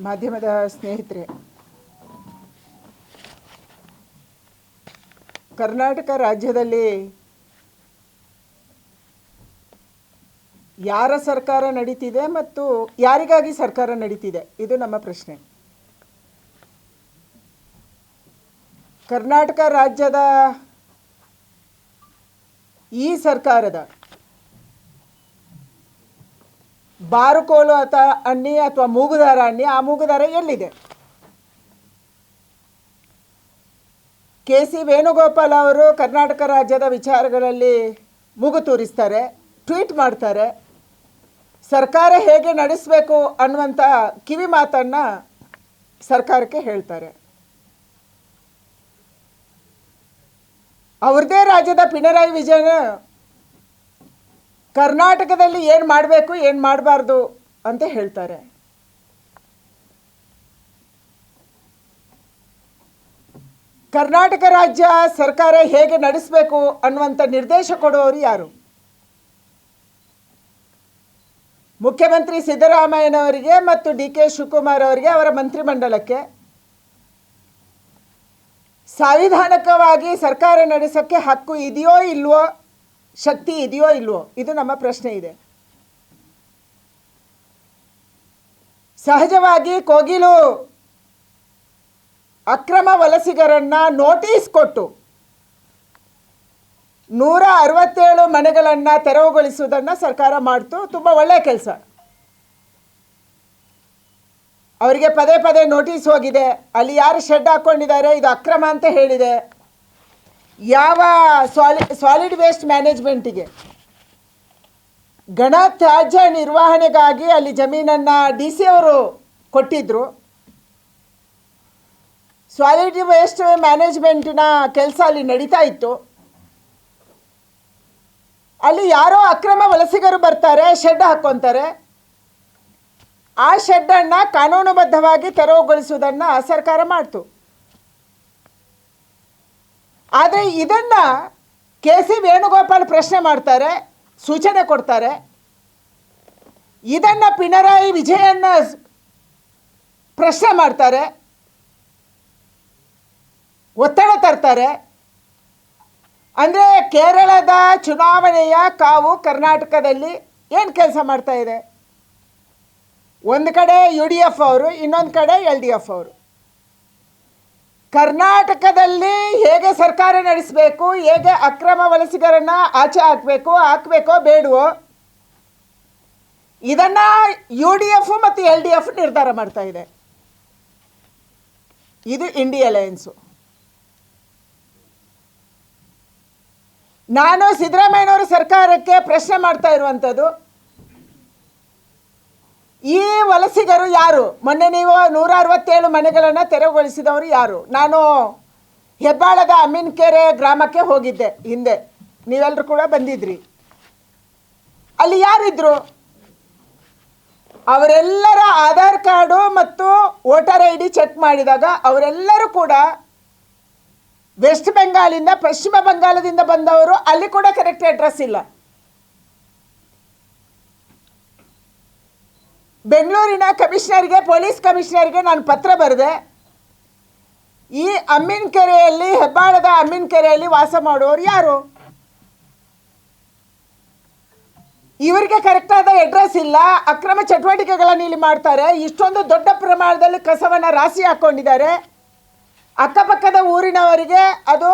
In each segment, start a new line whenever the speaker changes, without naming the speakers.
ಮಾಧ್ಯಮದ ಸ್ನೇಹಿತರೆ, ಕರ್ನಾಟಕ ರಾಜ್ಯದಲ್ಲಿ ಯಾರ ಸರ್ಕಾರ ನಡೀತಿದೆ ಮತ್ತು ಯಾರಿಗಾಗಿ ಸರ್ಕಾರ ನಡೀತಿದೆ, ಇದು ನಮ್ಮ ಪ್ರಶ್ನೆ. ಕರ್ನಾಟಕ ರಾಜ್ಯದ ಈ ಸರ್ಕಾರದ ಬಾರುಕೋಲು ಅನ್ನಿ ಅಥವಾ ಮೂಗುದಾರ ಅನ್ನಿ, ಆ ಮೂಗುದಾರ ಎಲ್ಲಿದೆ? ಕೆ.ಸಿ. ವೇಣುಗೋಪಾಲ್ ಅವರು ಕರ್ನಾಟಕ ರಾಜ್ಯದ ವಿಚಾರಗಳಲ್ಲಿ ಮೂಗು ತೂರಿಸ್ತಾರೆ, ಟ್ವೀಟ್ ಮಾಡ್ತಾರೆ, ಸರ್ಕಾರ ಹೇಗೆ ನಡೆಸಬೇಕು ಅನ್ನುವಂಥ ಕಿವಿ ಮಾತನ್ನು ಸರ್ಕಾರಕ್ಕೆ ಹೇಳ್ತಾರೆ. ಅವ್ರದ್ದೇ ರಾಜ್ಯದ ಪಿಣರಾಯಿ ವಿಜಯನ್ ಕರ್ನಾಟಕದಲ್ಲಿ ಏನು ಮಾಡಬೇಕು ಏನು ಮಾಡಬಾರ್ದು ಅಂತ ಹೇಳ್ತಾರೆ. ಕರ್ನಾಟಕ ರಾಜ್ಯ ಸರ್ಕಾರ ಹೇಗೆ ನಡೆಸಬೇಕು ಅನ್ನುವಂಥ ನಿರ್ದೇಶ ಕೊಡುವವರು ಯಾರು? ಮುಖ್ಯಮಂತ್ರಿ ಸಿದ್ದರಾಮಯ್ಯನವರಿಗೆ ಮತ್ತು ಡಿ.ಕೆ. ಶಿವಕುಮಾರ್ ಅವರಿಗೆ, ಅವರ ಮಂತ್ರಿಮಂಡಲಕ್ಕೆ ಸಾಂವಿಧಾನಿಕವಾಗಿ ಸರ್ಕಾರ ನಡೆಸೋಕ್ಕೆ ಹಕ್ಕು ಇದೆಯೋ ಇಲ್ವೋ, ಶಕ್ತಿ ಇದೆಯೋ ಇಲ್ವೋ, ಇದು ನಮ್ಮ ಪ್ರಶ್ನೆ ಇದೆ. ಸಹಜವಾಗಿ ಕೋಗಿಲು ಅಕ್ರಮ ವಲಸಿಗರನ್ನ ನೋಟಿಸ್ ಕೊಟ್ಟು 167 ಮನೆಗಳನ್ನು ತೆರವುಗೊಳಿಸುವುದನ್ನು ಸರ್ಕಾರ ಮಾಡ್ತು. ತುಂಬ ಒಳ್ಳೆಯ ಕೆಲಸ. ಅವರಿಗೆ ಪದೇ ಪದೇ ನೋಟಿಸ್ ಹೋಗಿದೆ. ಅಲ್ಲಿ ಯಾರು ಶೆಡ್ ಹಾಕ್ಕೊಂಡಿದ್ದಾರೆ ಇದು ಅಕ್ರಮ ಅಂತ ಹೇಳಿದೆ. ಯಾವ ಸಾಲಿಡ್ ವೇಸ್ಟ್ ಮ್ಯಾನೇಜ್ಮೆಂಟಿಗೆ, ಘನ ತ್ಯಾಜ್ಯ ನಿರ್ವಹಣೆಗಾಗಿ ಅಲ್ಲಿ ಜಮೀನನ್ನು DC ಅವರು ಕೊಟ್ಟಿದ್ದರು. ಸಾಲಿಡ್ ವೇಸ್ಟ್ ಮ್ಯಾನೇಜ್ಮೆಂಟಿನ ಕೆಲಸ ಅಲ್ಲಿ ನಡೀತಾ ಇತ್ತು. ಅಲ್ಲಿ ಯಾರೋ ಅಕ್ರಮ ವಲಸಿಗರು ಬರ್ತಾರೆ, ಶೆಡ್ ಹಾಕ್ಕೊತಾರೆ. ಆ ಶೆಡ್ಡನ್ನು ಕಾನೂನುಬದ್ಧವಾಗಿ ತೆರವುಗೊಳಿಸುವುದನ್ನು ಸರ್ಕಾರ ಮಾಡ್ತು. ಆದರೆ ಇದನ್ನು ಕೆ.ಸಿ. ವೇಣುಗೋಪಾಲ್ ಪ್ರಶ್ನೆ ಮಾಡ್ತಾರೆ, ಸೂಚನೆ ಕೊಡ್ತಾರೆ. ಇದನ್ನು ಪಿಣರಾಯಿ ವಿಜಯನ್ ಪ್ರಶ್ನೆ ಮಾಡ್ತಾರೆ, ಒತ್ತಡ ತರ್ತಾರೆ. ಅಂದರೆ ಕೇರಳದ ಚುನಾವಣೆಯ ಕಾವು ಕರ್ನಾಟಕದಲ್ಲಿ ಏನು ಕೆಲಸ ಮಾಡ್ತಾ ಇದೆ? ಒಂದು ಕಡೆ UDF ಅವರು, ಇನ್ನೊಂದು ಕಡೆ LDF ಅವರು. ಕರ್ನಾಟಕದಲ್ಲಿ ಹೇಗೆ ಸರ್ಕಾರ ನಡೆಸಬೇಕು, ಹೇಗೆ ಅಕ್ರಮ ವಲಸಿಗರನ್ನು ಆಚೆ ಹಾಕಬೇಕೋ ಬೇಡವೋ, ಇದನ್ನು UDF ಮತ್ತು LDF ನಿರ್ಧಾರ ಮಾಡ್ತಾ ಇದೆ. ಇದು ಇಂಡಿ ಅಲಯನ್ಸು. ನಾನು ಸಿದ್ದರಾಮಯ್ಯನವರ ಸರ್ಕಾರಕ್ಕೆ ಪ್ರಶ್ನೆ ಮಾಡ್ತಾ ಇರುವಂಥದ್ದು, ಈ ವಲಸಿಗರು ಯಾರು? ಮೊನ್ನೆ ನೀವು 167 ಮನೆಗಳನ್ನು ತೆರವುಗೊಳಿಸಿದವರು ಯಾರು? ನಾನು ಹೆಬ್ಬಾಳದ ಅಮ್ಮಿನಕೆರೆ ಗ್ರಾಮಕ್ಕೆ ಹೋಗಿದ್ದೆ ಹಿಂದೆ, ನೀವೆಲ್ಲರೂ ಕೂಡ ಬಂದಿದ್ರಿ. ಅಲ್ಲಿ ಯಾರಿದ್ರು? ಅವರೆಲ್ಲರ ಆಧಾರ್ ಕಾರ್ಡು ಮತ್ತು ವೋಟರ್ ID ಚೆಕ್ ಮಾಡಿದಾಗ ಅವರೆಲ್ಲರೂ ಕೂಡ ವೆಸ್ಟ್ ಬೆಂಗಾಲಿಂದ, ಪಶ್ಚಿಮ ಬಂಗಾಳದಿಂದ ಬಂದವರು. ಅಲ್ಲಿ ಕೂಡ ಕರೆಕ್ಟ್ ಅಡ್ರೆಸ್ ಇಲ್ಲ. ಬೆಂಗಳೂರಿನ ಕಮಿಷನರ್ಗೆ, ಪೊಲೀಸ್ ಕಮಿಷನರ್ಗೆ ನಾನು ಪತ್ರ ಬರೆದೆ. ಈ ಅಮ್ಮಿನಕೆರೆಯಲ್ಲಿ, ಹೆಬ್ಬಾಳದ ಅಮ್ಮಿನಕೆರೆಯಲ್ಲಿ ವಾಸ ಮಾಡುವವರು ಯಾರು? ಇವರಿಗೆ ಕರೆಕ್ಟಾದ ಅಡ್ರೆಸ್ ಇಲ್ಲ, ಅಕ್ರಮ ಚಟುವಟಿಕೆಗಳನ್ನು ಇಲ್ಲಿ ಮಾಡ್ತಾರೆ. ಇಷ್ಟೊಂದು ದೊಡ್ಡ ಪ್ರಮಾಣದಲ್ಲಿ ಕಸವನ್ನು ರಾಶಿ ಹಾಕ್ಕೊಂಡಿದ್ದಾರೆ. ಅಕ್ಕಪಕ್ಕದ ಊರಿನವರಿಗೆ ಅದು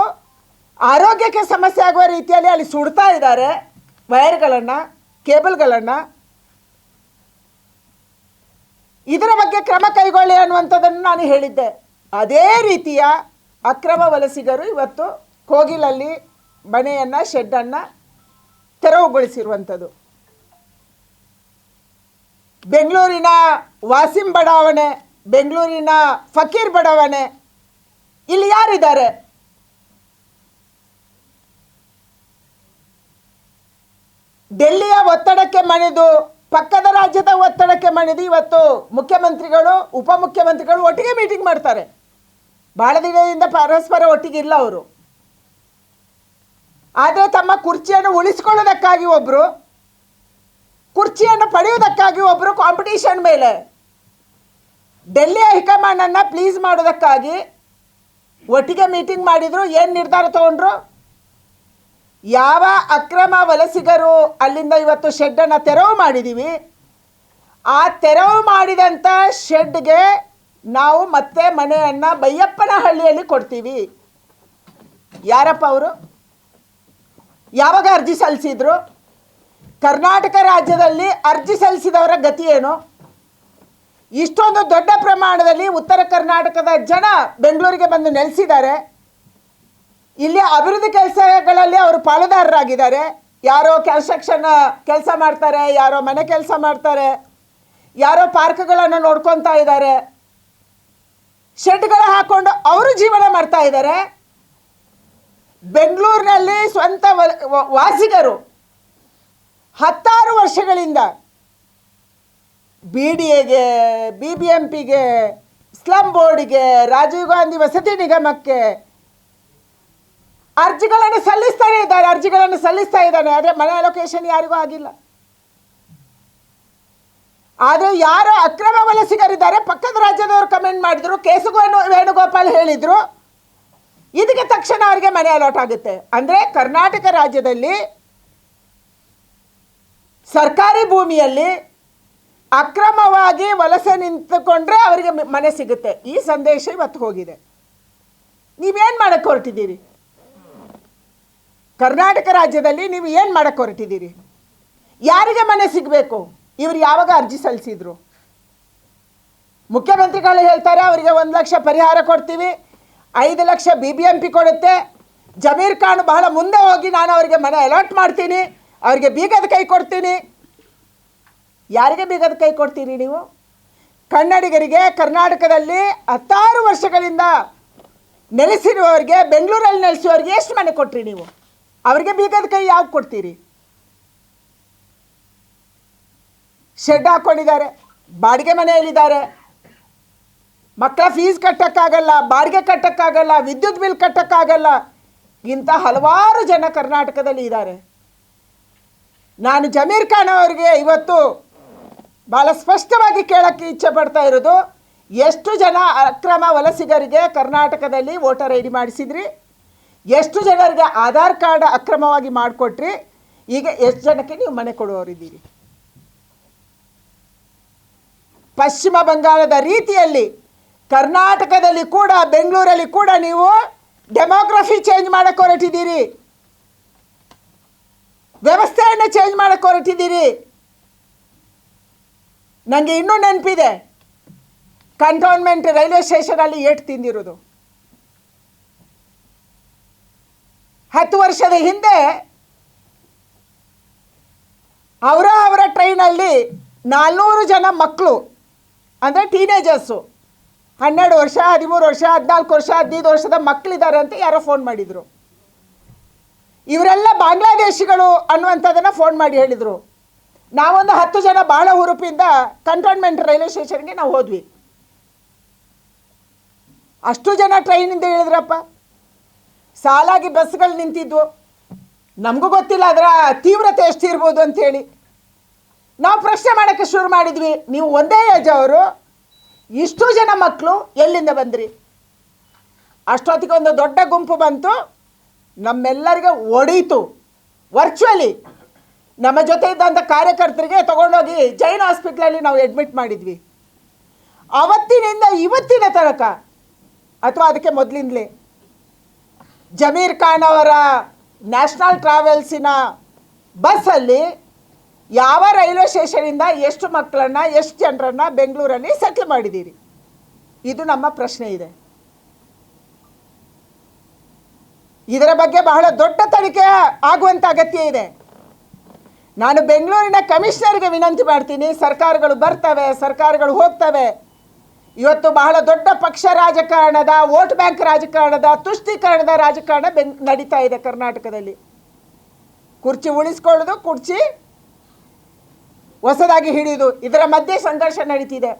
ಆರೋಗ್ಯಕ್ಕೆ ಸಮಸ್ಯೆ ಆಗುವ ರೀತಿಯಲ್ಲಿ ಅಲ್ಲಿ ಸುಡ್ತಾ ಇದ್ದಾರೆ ವೈರ್ಗಳನ್ನು, ಕೇಬಲ್ಗಳನ್ನು. ಇದರ ಬಗ್ಗೆ ಕ್ರಮ ಕೈಗೊಳ್ಳಿ ಅನ್ನುವಂಥದ್ದನ್ನು ನಾನು ಹೇಳಿದ್ದೆ. ಅದೇ ರೀತಿಯ ಅಕ್ರಮ ವಲಸಿಗರು ಇವತ್ತು ಕೋಗಿಲಲ್ಲಿ ಮನೆಯನ್ನು, ಶೆಡ್ಡನ್ನು ತೆರವುಗೊಳಿಸಿರುವಂಥದ್ದು. ಬೆಂಗಳೂರಿನ ವಾಸಿಂ ಬಡಾವಣೆ, ಬೆಂಗಳೂರಿನ ಫಕೀರ್ ಬಡಾವಣೆ, ಇಲ್ಲಿ ಯಾರಿದ್ದಾರೆ? ಡೆಲ್ಲಿಯ ಒತ್ತಡಕ್ಕೆ ಮಣಿದು, ಪಕ್ಕದ ರಾಜ್ಯದ ಒತ್ತಡಕ್ಕೆ ಮಣಿದು ಇವತ್ತು ಮುಖ್ಯಮಂತ್ರಿಗಳು, ಉಪಮುಖ್ಯಮಂತ್ರಿಗಳು ಒಟ್ಟಿಗೆ ಮೀಟಿಂಗ್ ಮಾಡ್ತಾರೆ. ಭಾಳ ದಿನದಿಂದ ಪರಸ್ಪರ ಒಟ್ಟಿಗೆ ಇಲ್ಲ ಅವರು. ಆದರೆ ತಮ್ಮ ಕುರ್ಚಿಯನ್ನು ಉಳಿಸಿಕೊಳ್ಳೋದಕ್ಕಾಗಿ ಒಬ್ಬರು, ಕುರ್ಚಿಯನ್ನು ಪಡೆಯುವುದಕ್ಕಾಗಿ ಒಬ್ಬರು ಕಾಂಪಿಟೇಷನ್ ಮೇಲೆ ಡೆಲ್ಲಿ ಹೈಕಮಾಂಡನ್ನು ಪ್ಲೀಸ್ ಮಾಡೋದಕ್ಕಾಗಿ ಒಟ್ಟಿಗೆ ಮೀಟಿಂಗ್ ಮಾಡಿದ್ರು. ಏನು ನಿರ್ಧಾರ ತಗೊಂಡ್ರು? ಯಾವ ಅಕ್ರಮ ವಲಸಿಗರು ಅಲ್ಲಿಂದ ಇವತ್ತು ಶೆಡ್ಡನ್ನು ತೆರವು ಮಾಡಿದ್ದೀವಿ, ಆ ತೆರವು ಮಾಡಿದಂಥ ಶೆಡ್ಗೆ ನಾವು ಮತ್ತೆ ಮನೆಯನ್ನು ಬೈಯಪ್ಪನಹಳ್ಳಿಯಲ್ಲಿ ಕೊಡ್ತೀವಿ. ಯಾರಪ್ಪ ಅವರು? ಯಾವಾಗ ಅರ್ಜಿ ಸಲ್ಲಿಸಿದ್ರು? ಕರ್ನಾಟಕ ರಾಜ್ಯದಲ್ಲಿ ಅರ್ಜಿ ಸಲ್ಲಿಸಿದವರ ಗತಿ ಏನು? ಇಷ್ಟೊಂದು ದೊಡ್ಡ ಪ್ರಮಾಣದಲ್ಲಿ ಉತ್ತರ ಕರ್ನಾಟಕದ ಜನ ಬೆಂಗಳೂರಿಗೆ ಬಂದು ನೆಲೆಸಿದ್ದಾರೆ. ಇಲ್ಲಿ ಅಭಿವೃದ್ಧಿ ಕೆಲಸಗಳಲ್ಲಿ ಅವರು ಪಾಲುದಾರರಾಗಿದ್ದಾರೆ. ಯಾರೋ ಕನ್ಸ್ಟ್ರಕ್ಷನ್ ಕೆಲಸ ಮಾಡ್ತಾರೆ, ಯಾರೋ ಮನೆ ಕೆಲಸ ಮಾಡ್ತಾರೆ, ಯಾರೋ ಪಾರ್ಕ್ಗಳನ್ನು ನೋಡ್ಕೊತಾ ಇದ್ದಾರೆ, ಶೆಡ್ಗಳು ಹಾಕ್ಕೊಂಡು ಅವರು ಜೀವನ ಮಾಡ್ತಾ ಇದ್ದಾರೆ. ಬೆಂಗಳೂರಿನಲ್ಲಿ ಸ್ವಂತ ವಾಸಿಗರು 10 ವರ್ಷಗಳಿಂದ BDAಗೆ, BBMPಗೆ, ಸ್ಲಮ್ ಬೋರ್ಡಿಗೆ, ರಾಜೀವ್ ಗಾಂಧಿ ವಸತಿ ನಿಗಮಕ್ಕೆ ಅರ್ಜಿಗಳನ್ನು ಸಲ್ಲಿಸ್ತಾ ಇದ್ದಾನೆ. ಆದರೆ ಮನೆ ಅಲೋಕೇಶನ್ ಯಾರಿಗೂ ಆಗಿಲ್ಲ. ಆದರೆ ಯಾರು ಅಕ್ರಮ ವಲಸಿಗರಿದ್ದಾರೆ ಪಕ್ಕದ ರಾಜ್ಯದವರು ಕಮೆಂಟ್ ಮಾಡಿದ್ರು, ಕೇಸುಗೂ ವೇಣುಗೋಪಾಲ್ ಹೇಳಿದ್ರು, ಇದಕ್ಕೆ ತಕ್ಷಣ ಅವರಿಗೆ ಮನೆ ಅಲಾಟ್ ಆಗುತ್ತೆ. ಅಂದರೆ ಕರ್ನಾಟಕ ರಾಜ್ಯದಲ್ಲಿ ಸರ್ಕಾರಿ ಭೂಮಿಯಲ್ಲಿ ಅಕ್ರಮವಾಗಿ ವಲಸೆ ನಿಂತುಕೊಂಡ್ರೆ ಅವರಿಗೆ ಮನೆ ಸಿಗುತ್ತೆ. ಈ ಸಂದೇಶ ಇವತ್ತು ಹೋಗಿದೆ. ನೀವೇನು ಮಾಡಕ್ಕೆ ಹೊರಟಿದ್ದೀರಿ? ಕರ್ನಾಟಕ ರಾಜ್ಯದಲ್ಲಿ ನೀವು ಏನು ಮಾಡಕ್ಕೆ ಹೊರಟಿದ್ದೀರಿ? ಯಾರಿಗೆ ಮನೆ ಸಿಗಬೇಕು? ಇವರು ಯಾವಾಗ ಅರ್ಜಿ ಸಲ್ಲಿಸಿದ್ರು? ಮುಖ್ಯಮಂತ್ರಿಗಳು ಹೇಳ್ತಾರೆ ಅವರಿಗೆ 1 ಲಕ್ಷ ಪರಿಹಾರ ಕೊಡ್ತೀವಿ, 5 ಲಕ್ಷ BBMP ಕೊಡುತ್ತೆ. ಜಮೀರ್ ಖಾನ್ ಬಹಳ ಮುಂದೆ ಹೋಗಿ ನಾನು ಅವರಿಗೆ ಮನೆ ಅಲಾಟ್ ಮಾಡ್ತೀನಿ, ಅವರಿಗೆ ಬೀಗದ ಕೈ ಕೊಡ್ತೀನಿ. ಯಾರಿಗೆ ಬೀಗದ ಕೈ ಕೊಡ್ತೀರಿ ನೀವು? ಕನ್ನಡಿಗರಿಗೆ, ಕರ್ನಾಟಕದಲ್ಲಿ 16 ವರ್ಷಗಳಿಂದ ನೆಲೆಸಿರುವವರಿಗೆ, ಬೆಂಗಳೂರಲ್ಲಿ ನೆಲೆಸುವವರಿಗೆ ಎಷ್ಟು ಮನೆ ಕೊಟ್ರಿ ನೀವು? ಅವರಿಗೆ ಬೀಗದ ಕೈ ಯಾವಾಗ ಕೊಡ್ತೀರಿ? ಶೆಡ್ ಹಾಕ್ಕೊಂಡಿದ್ದಾರೆ, ಬಾಡಿಗೆ ಮನೆಯಲ್ಲಿದ್ದಾರೆ, ಮಕ್ಕಳ ಫೀಸ್ ಕಟ್ಟೋಕ್ಕಾಗಲ್ಲ, ಬಾಡಿಗೆ ಕಟ್ಟೋಕ್ಕಾಗಲ್ಲ, ವಿದ್ಯುತ್ ಬಿಲ್ ಕಟ್ಟೋಕ್ಕಾಗಲ್ಲ. ಇಂಥ ಹಲವಾರು ಜನ ಕರ್ನಾಟಕದಲ್ಲಿ ಇದ್ದಾರೆ. ನಾನು ಜಮೀರ್ ಖಾನ್ ಅವರಿಗೆ ಇವತ್ತು ಭಾಳ ಸ್ಪಷ್ಟವಾಗಿ ಕೇಳೋಕ್ಕೆ ಇಚ್ಛೆ ಪಡ್ತಾ ಇರೋದು, ಎಷ್ಟು ಜನ ಅಕ್ರಮ ವಲಸಿಗರಿಗೆ ಕರ್ನಾಟಕದಲ್ಲಿ ವೋಟರ್ ID ಮಾಡಿಸಿದ್ರಿ? ಎಷ್ಟು ಜನರಿಗೆ ಆಧಾರ್ ಕಾರ್ಡ್ ಅಕ್ರಮವಾಗಿ ಮಾಡಿಕೊಟ್ರಿ? ಈಗ ಎಷ್ಟು ಜನಕ್ಕೆ ನೀವು ಮನೆ ಕೊಡುವವರಿದ್ದೀರಿ? ಪಶ್ಚಿಮ ಬಂಗಾಳದ ರೀತಿಯಲ್ಲಿ ಕರ್ನಾಟಕದಲ್ಲಿ ಕೂಡ, ಬೆಂಗಳೂರಲ್ಲಿ ಕೂಡ ನೀವು ಡೆಮೋಗ್ರಫಿ ಚೇಂಜ್ ಮಾಡಕ್ಕೆ ಹೊರಟಿದ್ದೀರಿ, ವ್ಯವಸ್ಥೆಯನ್ನು ಚೇಂಜ್ ಮಾಡಕ್ಕೆ ಹೊರಟಿದ್ದೀರಿ. ನನಗೆ ಇನ್ನೂ ನೆನಪಿದೆ, ಕಂಟೋನ್ಮೆಂಟ್ ರೈಲ್ವೆ ಸ್ಟೇಷನಲ್ಲಿ ಏಟು ತಿಂದಿರೋದು. 10 ವರ್ಷದ ಹಿಂದೆ ಅವರ ಟ್ರೈನಲ್ಲಿ 400 ಜನ ಮಕ್ಕಳು, ಅಂದರೆ ಟೀನೇಜರ್ಸು, 12 ವರ್ಷ, 13 ವರ್ಷ, 14 ವರ್ಷ, 15 ವರ್ಷದ ಮಕ್ಕಳಿದ್ದಾರೆ ಅಂತ ಯಾರೋ ಫೋನ್ ಮಾಡಿದರು. ಇವರೆಲ್ಲ ಬಾಂಗ್ಲಾದೇಶಿಗಳು ಅನ್ನುವಂಥದ್ದನ್ನು ಫೋನ್ ಮಾಡಿ ಹೇಳಿದರು. ನಾವೊಂದು 10 ಜನ ಭಾಳ ಹುರುಪಿಂದ ಕಂಟೋನ್ಮೆಂಟ್ ರೈಲ್ವೆ ಸ್ಟೇಷನ್ಗೆ ನಾವು ಹೋದ್ವಿ. ಅಷ್ಟು ಜನ ಟ್ರೈನಿಂದ ಹೇಳಿದ್ರಪ್ಪ. ಸಾಲಾಗಿ ಬಸ್ಗಳು ನಿಂತಿದ್ವು. ನಮಗೂ ಗೊತ್ತಿಲ್ಲ ಅದರ ತೀವ್ರತೆ ಎಷ್ಟಿರ್ಬೋದು ಅಂಥೇಳಿ. ನಾವು ಪ್ರಶ್ನೆ ಮಾಡೋಕ್ಕೆ ಶುರು ಮಾಡಿದ್ವಿ, ನೀವು ಒಂದೇ ಏಜ್ ಅವರು, ಇಷ್ಟು ಜನ ಮಕ್ಕಳು ಎಲ್ಲಿಂದ ಬಂದ್ರಿ? ಅಷ್ಟೊತ್ತಿಗೆ ಒಂದು ದೊಡ್ಡ ಗುಂಪು ಬಂತು, ನಮ್ಮೆಲ್ಲರಿಗೆ ಹೊಡೀತು. ವರ್ಚುವಲಿ ನಮ್ಮ ಜೊತೆ ಇದ್ದಂಥ ಕಾರ್ಯಕರ್ತರಿಗೆ ತಗೊಂಡೋಗಿ ಜೈನ್ ಹಾಸ್ಪಿಟ್ಲಲ್ಲಿ ನಾವು ಅಡ್ಮಿಟ್ ಮಾಡಿದ್ವಿ. ಅವತ್ತಿನಿಂದ ಇವತ್ತಿನ ತನಕ, ಅಥವಾ ಅದಕ್ಕೆ ಮೊದಲಿಂದಲೇ, ಜಮೀರ್ ಖಾನ್ ಅವರ ನ್ಯಾಷನಲ್ ಟ್ರಾವೆಲ್ಸಿನ ಬಸ್ಸಲ್ಲಿ ಯಾವ ರೈಲ್ವೆ ಸ್ಟೇಷನಿಂದ ಎಷ್ಟು ಮಕ್ಕಳನ್ನು, ಎಷ್ಟು ಜನರನ್ನು ಬೆಂಗಳೂರಲ್ಲಿ ಸೆಟ್ಲ್ ಮಾಡಿದ್ದೀರಿ? ಇದು ನಮ್ಮ ಪ್ರಶ್ನೆ ಇದೆ. ಇದರ ಬಗ್ಗೆ ಬಹಳ ದೊಡ್ಡ ತನಿಖೆ ಆಗುವಂಥ ಅಗತ್ಯ ಇದೆ. ನಾನು ಬೆಂಗಳೂರಿನ ಕಮಿಷನರ್ಗೆ ವಿನಂತಿ ಮಾಡ್ತೀನಿ. ಸರ್ಕಾರಗಳು ಬರ್ತವೆ, ಸರ್ಕಾರಗಳು ಹೋಗ್ತವೆ. ಇವತ್ತು ಬಹಳ ದೊಡ್ಡ ಪಕ್ಷ ರಾಜಕಾರಣದ, ವೋಟ್ ಬ್ಯಾಂಕ್ ರಾಜಕಾರಣದ, ತುಷ್ಟೀಕರಣದ ರಾಜಕಾರಣ ನಡೀತಾ ಇದೆ ಕರ್ನಾಟಕದಲ್ಲಿ. ಕುರ್ಚಿ ಉಳಿಸ್ಕೊಳ್ಳೋದು, ಕುರ್ಚಿ ಹೊಸದಾಗಿ ಹಿಡಿಯೋದು, ಇದರ ಮಧ್ಯೆ ಸಂಘರ್ಷ ನಡೀತಿದೆ.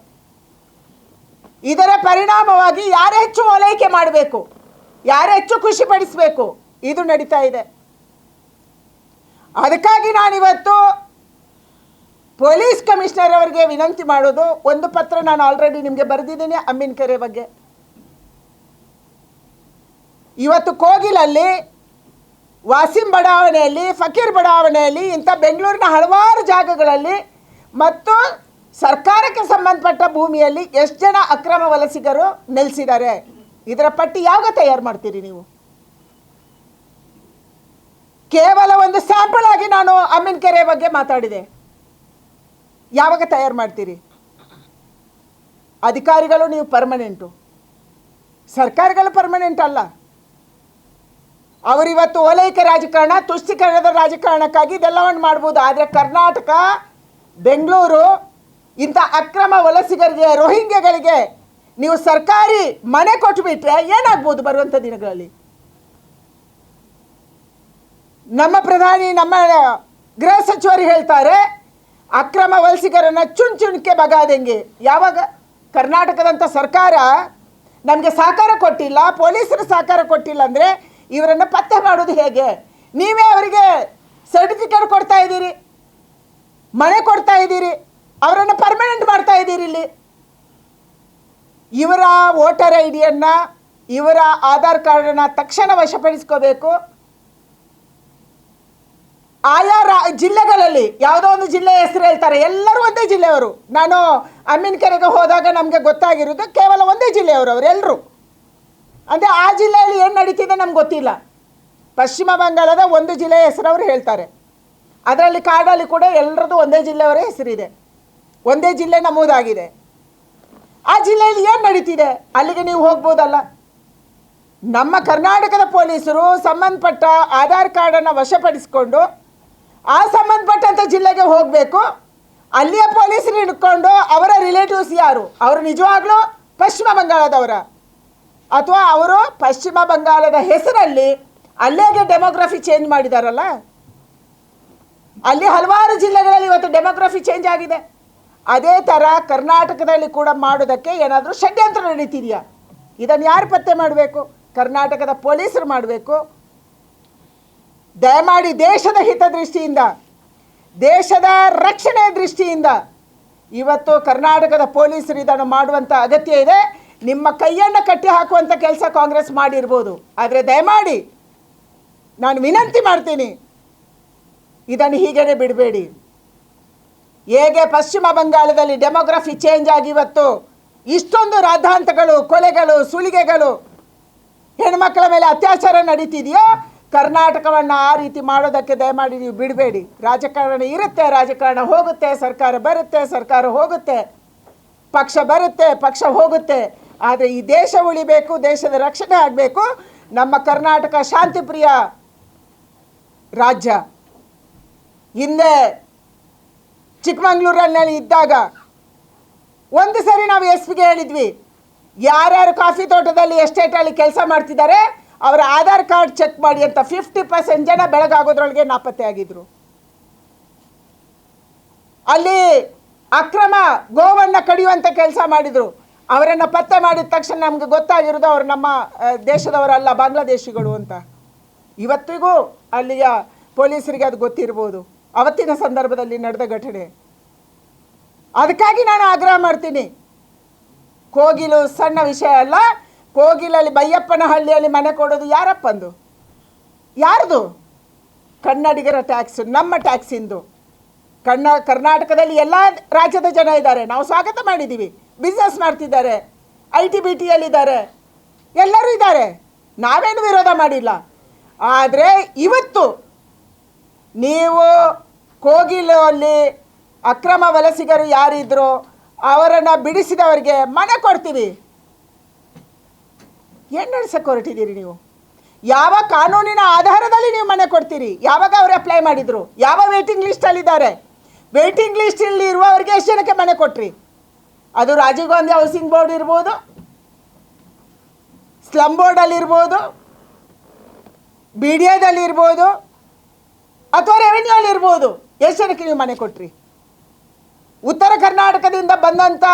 ಇದರ ಪರಿಣಾಮವಾಗಿ ಯಾರು ಹೆಚ್ಚು ಓಲೈಕೆ ಮಾಡಬೇಕು, ಯಾರು ಹೆಚ್ಚು ಖುಷಿಪಡಿಸಬೇಕು, ಇದು ನಡೀತಾ ಇದೆ. ಅದಕ್ಕಾಗಿ ನಾನಿವತ್ತು ಪೊಲೀಸ್ ಕಮಿಷನರ್ ಅವರಿಗೆ ವಿನಂತಿ ಮಾಡೋದು, ಒಂದು ಪತ್ರ ನಾನು ಆಲ್ರೆಡಿ ನಿಮಗೆ ಬರೆದಿದ್ದೀನಿ ಅಮ್ಮಿನಕೆರೆ ಬಗ್ಗೆ. ಇವತ್ತು ಕೋಗಿಲಲ್ಲಿ, ವಾಸಿಂ ಬಡಾವಣೆಯಲ್ಲಿ, ಫಕೀರ್ ಬಡಾವಣೆಯಲ್ಲಿ, ಇಂಥ ಬೆಂಗಳೂರಿನ ಹಲವಾರು ಜಾಗಗಳಲ್ಲಿ ಮತ್ತು ಸರ್ಕಾರಕ್ಕೆ ಸಂಬಂಧಪಟ್ಟ ಭೂಮಿಯಲ್ಲಿ ಎಷ್ಟು ಜನ ಅಕ್ರಮ ವಲಸಿಗರು ನೆಲೆಸಿದ್ದಾರೆ, ಇದರ ಪಟ್ಟಿ ಯಾವಾಗ ತಯಾರು ಮಾಡ್ತೀರಿ ನೀವು? ಕೇವಲ ಒಂದು ಸ್ಯಾಂಪಲ್ ಆಗಿ ನಾನು ಅಮ್ಮಿನಕೆರೆ ಬಗ್ಗೆ ಮಾತಾಡಿದೆ. ಯಾವಾಗ ತಯಾರು ಮಾಡ್ತೀರಿ? ಅಧಿಕಾರಿಗಳು ನೀವು ಪರ್ಮನೆಂಟು, ಸರ್ಕಾರಗಳು ಪರ್ಮನೆಂಟ್ ಅಲ್ಲ. ಅವರಿವತ್ತು ಓಲೈಕೆ ರಾಜಕಾರಣ, ತುಷ್ಟೀಕರಣದ ರಾಜಕಾರಣಕ್ಕಾಗಿ ಇದೆಲ್ಲವನ್ನು ಮಾಡ್ಬೋದು. ಆದರೆ ಕರ್ನಾಟಕ, ಬೆಂಗಳೂರು ಇಂಥ ಅಕ್ರಮ ವಲಸಿಗರಿಗೆ, ರೋಹಿಂಗ್ಯಗಳಿಗೆ ನೀವು ಸರ್ಕಾರಿ ಮನೆ ಕೊಟ್ಟುಬಿಟ್ರೆ ಏನಾಗ್ಬೋದು ಬರುವಂಥ ದಿನಗಳಲ್ಲಿ? ನಮ್ಮ ಪ್ರಧಾನಿ, ನಮ್ಮ ಗೃಹ ಸಚಿವರು ಹೇಳ್ತಾರೆ ಅಕ್ರಮ ವಲಸಿಗರನ್ನು ಚುಣ್ಚುಣ್ಕೆ ಬಗಾದಂಗೆ. ಯಾವಾಗ ಕರ್ನಾಟಕದಂಥ ಸರ್ಕಾರ ನಮಗೆ ಸಹಕಾರ ಕೊಟ್ಟಿಲ್ಲ, ಪೊಲೀಸರು ಸಹಕಾರ ಕೊಟ್ಟಿಲ್ಲ ಅಂದರೆ ಇವರನ್ನು ಪತ್ತೆ ಮಾಡೋದು ಹೇಗೆ? ನೀವೇ ಅವರಿಗೆ ಸರ್ಟಿಫಿಕೇಟ್ ಕೊಡ್ತಾ ಇದ್ದೀರಿ, ಮನೆ ಕೊಡ್ತಾ ಇದ್ದೀರಿ, ಅವರನ್ನು ಪರ್ಮನೆಂಟ್ ಮಾಡ್ತಾ ಇದ್ದೀರಿ. ಇಲ್ಲಿ ಇವರ ವೋಟರ್ ಐ ಡಿಯನ್ನು, ಇವರ ಆಧಾರ್ ಕಾರ್ಡನ್ನು ತಕ್ಷಣ ವಶಪಡಿಸ್ಕೋಬೇಕು. ಆಯಾ ಜಿಲ್ಲೆಗಳಲ್ಲಿ ಯಾವುದೋ ಒಂದು ಜಿಲ್ಲೆಯ ಹೆಸರು ಹೇಳ್ತಾರೆ, ಎಲ್ಲರೂ ಒಂದೇ ಜಿಲ್ಲೆಯವರು. ನಾನು ಅಮ್ಮಿನಕೆರೆಗೆ ಹೋದಾಗ ನಮಗೆ ಗೊತ್ತಾಗಿರೋದು ಕೇವಲ ಒಂದೇ ಜಿಲ್ಲೆಯವರು ಅವರೆಲ್ಲರೂ. ಅಂದರೆ ಆ ಜಿಲ್ಲೆಯಲ್ಲಿ ಏನು ನಡೀತಿದೆ ನಮ್ಗೆ ಗೊತ್ತಿಲ್ಲ. ಪಶ್ಚಿಮ ಬಂಗಾಳದ ಒಂದು ಜಿಲ್ಲೆಯ ಹೆಸರು ಅವರು ಹೇಳ್ತಾರೆ. ಅದರಲ್ಲಿ ಕಾರ್ಡಲ್ಲಿ ಕೂಡ ಎಲ್ಲರದ್ದು ಒಂದೇ ಜಿಲ್ಲೆಯವರೇ ಹೆಸರಿದೆ, ಒಂದೇ ಜಿಲ್ಲೆ ನಮೂದಾಗಿದೆ. ಆ ಜಿಲ್ಲೆಯಲ್ಲಿ ಏನು ನಡೀತಿದೆ ಅಲ್ಲಿಗೆ ನೀವು ಹೋಗ್ಬೋದಲ್ಲ. ನಮ್ಮ ಕರ್ನಾಟಕದ ಪೊಲೀಸರು ಸಂಬಂಧಪಟ್ಟ ಆಧಾರ್ ಕಾರ್ಡನ್ನು ವಶಪಡಿಸಿಕೊಂಡು ಆ ಸಂಬಂಧಪಟ್ಟಂಥ ಜಿಲ್ಲೆಗೆ ಹೋಗಬೇಕು. ಅಲ್ಲಿಯ ಪೊಲೀಸರು ಹಿಡ್ಕೊಂಡು ಅವರ ರಿಲೇಟಿವ್ಸ್ ಯಾರು, ಅವರು ನಿಜವಾಗ್ಲೂ ಪಶ್ಚಿಮ ಬಂಗಾಳದವರ, ಅಥವಾ ಅವರು ಪಶ್ಚಿಮ ಬಂಗಾಳದ ಹೆಸರಲ್ಲಿ ಅಲ್ಲೇಗೆ ಡೆಮೋಗ್ರಫಿ ಚೇಂಜ್ ಮಾಡಿದಾರಲ್ಲ, ಅಲ್ಲಿ ಹಲವಾರು ಜಿಲ್ಲೆಗಳಲ್ಲಿ ಇವತ್ತು ಡೆಮೋಗ್ರಫಿ ಚೇಂಜ್ ಆಗಿದೆ. ಅದೇ ಥರ ಕರ್ನಾಟಕದಲ್ಲಿ ಕೂಡ ಮಾಡೋದಕ್ಕೆ ಏನಾದರೂ ಷಡ್ಯಂತ್ರ ನಡೀತಿದೆಯಾ? ಇದನ್ನು ಯಾರು ಪತ್ತೆ ಮಾಡಬೇಕು? ಕರ್ನಾಟಕದ ಪೊಲೀಸರು ಮಾಡಬೇಕು. ದಯಮಾಡಿ ದೇಶದ ಹಿತದೃಷ್ಟಿಯಿಂದ, ದೇಶದ ರಕ್ಷಣೆ ದೃಷ್ಟಿಯಿಂದ ಇವತ್ತು ಕರ್ನಾಟಕದ ಪೊಲೀಸರು ಇದನ್ನು ಮಾಡುವಂಥ ಅಗತ್ಯ ಇದೆ. ನಿಮ್ಮ ಕೈಯನ್ನು ಕಟ್ಟಿ ಹಾಕುವಂಥ ಕೆಲಸ ಕಾಂಗ್ರೆಸ್ ಮಾಡಿರ್ಬೋದು, ಆದರೆ ದಯಮಾಡಿ ನಾನು ವಿನಂತಿ ಮಾಡ್ತೀನಿ, ಇದನ್ನು ಹೀಗೇ ಬಿಡಬೇಡಿ. ಹೇಗೆ ಪಶ್ಚಿಮ ಬಂಗಾಳದಲ್ಲಿ ಡೆಮೋಗ್ರಫಿ ಚೇಂಜ್ ಆಗಿ ಇವತ್ತು ಇಷ್ಟೊಂದು ರಾದ್ಧಾಂತಗಳು, ಕೊಲೆಗಳು, ಸುಲಿಗೆಗಳು, ಹೆಣ್ಮಕ್ಳ ಮೇಲೆ ಅತ್ಯಾಚಾರ ನಡೀತಿದೆಯೋ, ಕರ್ನಾಟಕವನ್ನು ಆ ರೀತಿ ಮಾಡೋದಕ್ಕೆ ದಯಮಾಡಿ ನೀವು ಬಿಡಬೇಡಿ. ರಾಜಕಾರಣ ಇರುತ್ತೆ, ರಾಜಕಾರಣ ಹೋಗುತ್ತೆ, ಸರ್ಕಾರ ಬರುತ್ತೆ, ಸರ್ಕಾರ ಹೋಗುತ್ತೆ, ಪಕ್ಷ ಬರುತ್ತೆ, ಪಕ್ಷ ಹೋಗುತ್ತೆ. ಆದರೆ ಈ ದೇಶ ಉಳಿಬೇಕು, ದೇಶದ ರಕ್ಷಣೆ ಆಗಬೇಕು. ನಮ್ಮ ಕರ್ನಾಟಕ ಶಾಂತಿಪ್ರಿಯ ರಾಜ್ಯ. ಹಿಂದೆ ಚಿಕ್ಕಮಂಗ್ಳೂರಲ್ಲಿ ಇದ್ದಾಗ ಒಂದು ಸರಿ ನಾವು ಎಸ್.ಪಿಗೆ ಹೇಳಿದ್ವಿ, ಯಾರ್ಯಾರು ಕಾಫಿ ತೋಟದಲ್ಲಿ ಎಸ್ಟೇಟಲ್ಲಿ ಕೆಲಸ ಮಾಡ್ತಿದ್ದಾರೆ ಅವರ ಆಧಾರ್ ಕಾರ್ಡ್ ಚೆಕ್ ಮಾಡಿ ಅಂತ. 50% ಜನ ಬೆಳಗಾಗೋದ್ರೊಳಗೆ ನಾಪತ್ತೆ ಆಗಿದ್ರು. ಅಲ್ಲಿ ಅಕ್ರಮ ಗೋವನ್ನು ಕಡಿಯುವಂಥ ಕೆಲಸ ಮಾಡಿದರು. ಅವರನ್ನು ಪತ್ತೆ ಮಾಡಿದ ತಕ್ಷಣ ನಮಗೆ ಗೊತ್ತಾಗಿರೋದು ಅವರು ನಮ್ಮ ದೇಶದವರಲ್ಲ, ಬಾಂಗ್ಲಾದೇಶಿಗಳು ಅಂತ. ಇವತ್ತಿಗೂ ಅಲ್ಲಿಯ ಪೊಲೀಸರಿಗೆ ಅದು ಗೊತ್ತಿರ್ಬೋದು, ಅವತ್ತಿನ ಸಂದರ್ಭದಲ್ಲಿ ನಡೆದ ಘಟನೆ. ಅದಕ್ಕಾಗಿ ನಾನು ಆಗ್ರಹ ಮಾಡ್ತೀನಿ, ಕೋಗಿಲು ಸಣ್ಣ ವಿಷಯ ಅಲ್ಲ. ಕೋಗಿಲಲ್ಲಿ ಬೈಯಪ್ಪನ ಹಳ್ಳಿಯಲ್ಲಿ ಮನೆ ಕೊಡೋದು ಯಾರಪ್ಪಂದು? ಯಾರ್ದು? ಕನ್ನಡಿಗರ ಟ್ಯಾಕ್ಸ್, ನಮ್ಮ ಟ್ಯಾಕ್ಸಿಂದು. ಕರ್ನಾಟಕದಲ್ಲಿ ಎಲ್ಲ ರಾಜ್ಯದ ಜನ ಇದ್ದಾರೆ, ನಾವು ಸ್ವಾಗತ ಮಾಡಿದ್ದೀವಿ. ಬಿಸ್ನೆಸ್ ಮಾಡ್ತಿದ್ದಾರೆ, IT-BTಯಲ್ಲಿದ್ದಾರೆ, ಎಲ್ಲರೂ ಇದ್ದಾರೆ, ನಾವೇನು ವಿರೋಧ ಮಾಡಿಲ್ಲ. ಆದರೆ ಇವತ್ತು ನೀವು ಕೋಗಿಲಲ್ಲಿ ಅಕ್ರಮ ವಲಸಿಗರು ಯಾರಿದ್ರು ಅವರನ್ನು ಬಿಡಿಸಿದವರಿಗೆ ಮನೆ ಕೊಡ್ತೀವಿ. ಏನು ನಡೆಸಕ್ಕೆ ಹೊರಟಿದ್ದೀರಿ ನೀವು? ಯಾವ ಕಾನೂನಿನ ಆಧಾರದಲ್ಲಿ ನೀವು ಮನೆ ಕೊಡ್ತೀರಿ? ಯಾವಾಗ ಅವರು ಅಪ್ಲೈ ಮಾಡಿದರು? ಯಾವ ವೇಟಿಂಗ್ ಲಿಸ್ಟಲ್ಲಿದ್ದಾರೆ? ವೇಟಿಂಗ್ ಲಿಸ್ಟಲ್ಲಿ ಇರುವವರಿಗೆ ಎಷ್ಟು ಜನಕ್ಕೆ ಮನೆ ಕೊಟ್ರಿ? ಅದು ರಾಜೀವ್ ಗಾಂಧಿ ಹೌಸಿಂಗ್ ಬೋರ್ಡ್ ಇರ್ಬೋದು, ಸ್ಲಮ್ ಬೋರ್ಡಲ್ಲಿರ್ಬೋದು, BDAದಲ್ಲಿ ಇರ್ಬೋದು, ಅಥವಾ ರೆವಿನ್ಯೂಲ್ಲಿ ಇರ್ಬೋದು. ಎಷ್ಟು ಜನಕ್ಕೆ ನೀವು ಮನೆ ಕೊಟ್ರಿ? ಉತ್ತರ ಕರ್ನಾಟಕದಿಂದ ಬಂದಂಥ